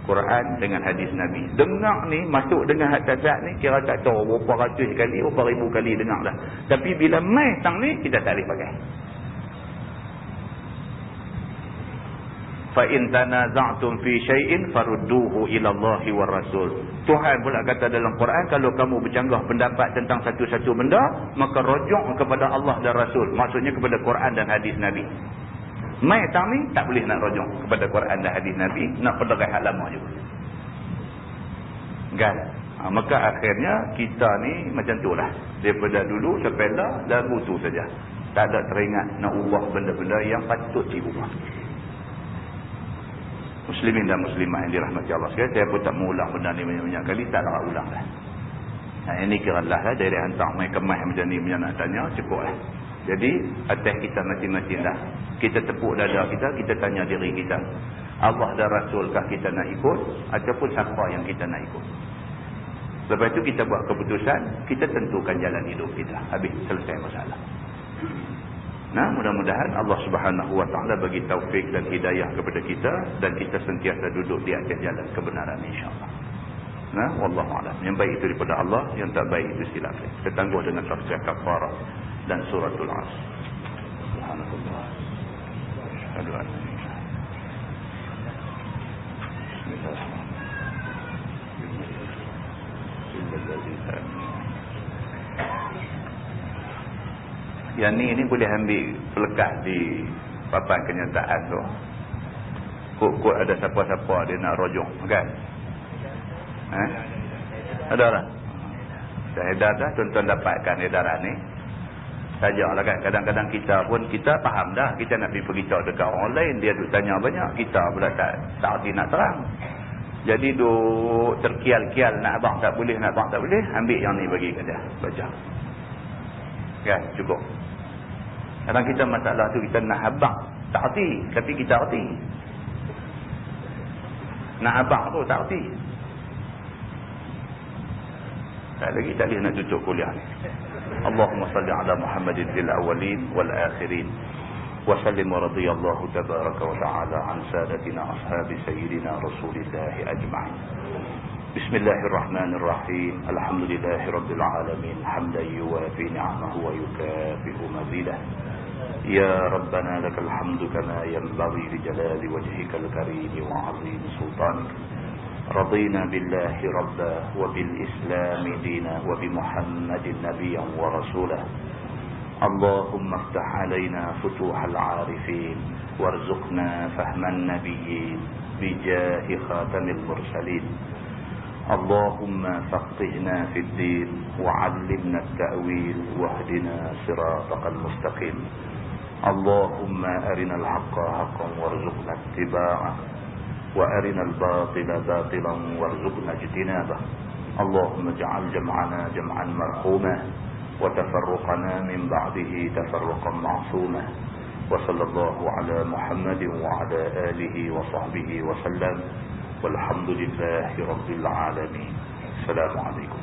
Quran dengan hadis Nabi. Dengar ni, masuk dengan hak sesat ni, kira tak tahu berapa ratus kali, berapa ribu kali dengar dah. Tapi bila mai tang ni, kita tak boleh pakai. Fa in tanaza'tum fi syai'in farudduhu ila Allahi war Rasul. Tuhan pula kata dalam Quran, kalau kamu bercanggah pendapat tentang satu-satu benda, maka rujuk kepada Allah dan Rasul. Maksudnya kepada Quran dan hadis Nabi. Mai tang ni tak boleh nak rujuk kepada Quran dan hadis Nabi, nak pedagang hak lama juga. Kan? Maka akhirnya kita ni macam itulah. Daripada dulu sampai dah lagu tu saja. Tak ada teringat nak ubah benda-benda yang patut diubah. Muslimin dan muslimat yang dirahmati Allah sekalian, saya pun tak mengulang benda ni banyak-banyak kali, tak nak ulang dah. Ini kira lah dari hantar main kemas macam ni punya nak tanya, cukup lah. Jadi atas kita masing-masing dah. Kita tepuk dada kita, kita tanya diri kita, Allah dan Rasulkah kita nak ikut, ataupun siapa yang kita nak ikut. Lepas itu kita buat keputusan, kita tentukan jalan hidup kita. Habis, selesai masalah. Nah, mudah-mudahan Allah Subhanahu Wa Taala bagi taufik dan hidayah kepada kita, dan kita sentiasa duduk di atas jalan kebenaran, insya-Allah. Nah, wallahu a'lam. Yang baik itu daripada Allah, yang tak baik itu silap. Kita tangguh dengan tafsir kafarah dan suratul Asr. Subhanallah. Asyhadu an la ilaha illallah. Bismillahirrahmanirrahim. Yang ni boleh ambil pelekat di papan kenyataan tu. Kok ada siapa-siapa dia nak rojong, kan? Ada lah. Saya edar dah, tuan-tuan dapatkan edaran ni. Sajalah kan, kadang-kadang kita pun, kita faham dah, kita nak pergi beritahu dekat orang lain, dia duk tanya banyak, kita pula tak arti nak terang. Jadi duk terkial-kial, nak abang tak boleh, nak abang tak boleh, ambil yang ni bagi kat dia, baca. Kan, cukup. Kadang kita masalah tu, kita nak abang tak arti, tapi kita arti. Nak abang tu tak arti. Tak lagi tak boleh nak tutup kuliah ni. Allahumma salli ala Muhammadin fil awwalin wal akhirin. Wa sallim wa radiyallahu tabaraka wa ta'ala an sadatina ashabi sayyidina Rasulillah ajma'in. Bismillahirrahmanirrahim. Alhamdulillahi rabbil alamin. Hamdan yuwafi ni'amahu wa yukafi'u mazidah. Ya Rabbana lakal hamdu kama yanbaghi li jalali wajhikal karim wa 'azimi sultanik. رضينا بالله ربا وبالإسلام دينا وبمحمد نبيا ورسولا. اللهم افتح علينا فتوح العارفين وارزقنا فهم النبيين بجاه خاتم المرسلين. اللهم فقهنا في الدين وعلمنا التأويل واهدنا صراطك المستقيم. اللهم أرنا الحق حقا وارزقنا اتباعه وأرنا الباطل باطلا وارزقنا اجتنابه. اللهم اجعل جمعنا جمعا مرحوما وتفرقنا من بعده تفرقا معصوما. وصلى الله على محمد وعلى آله وصحبه وسلم والحمد لله رب العالمين. السلام عليكم.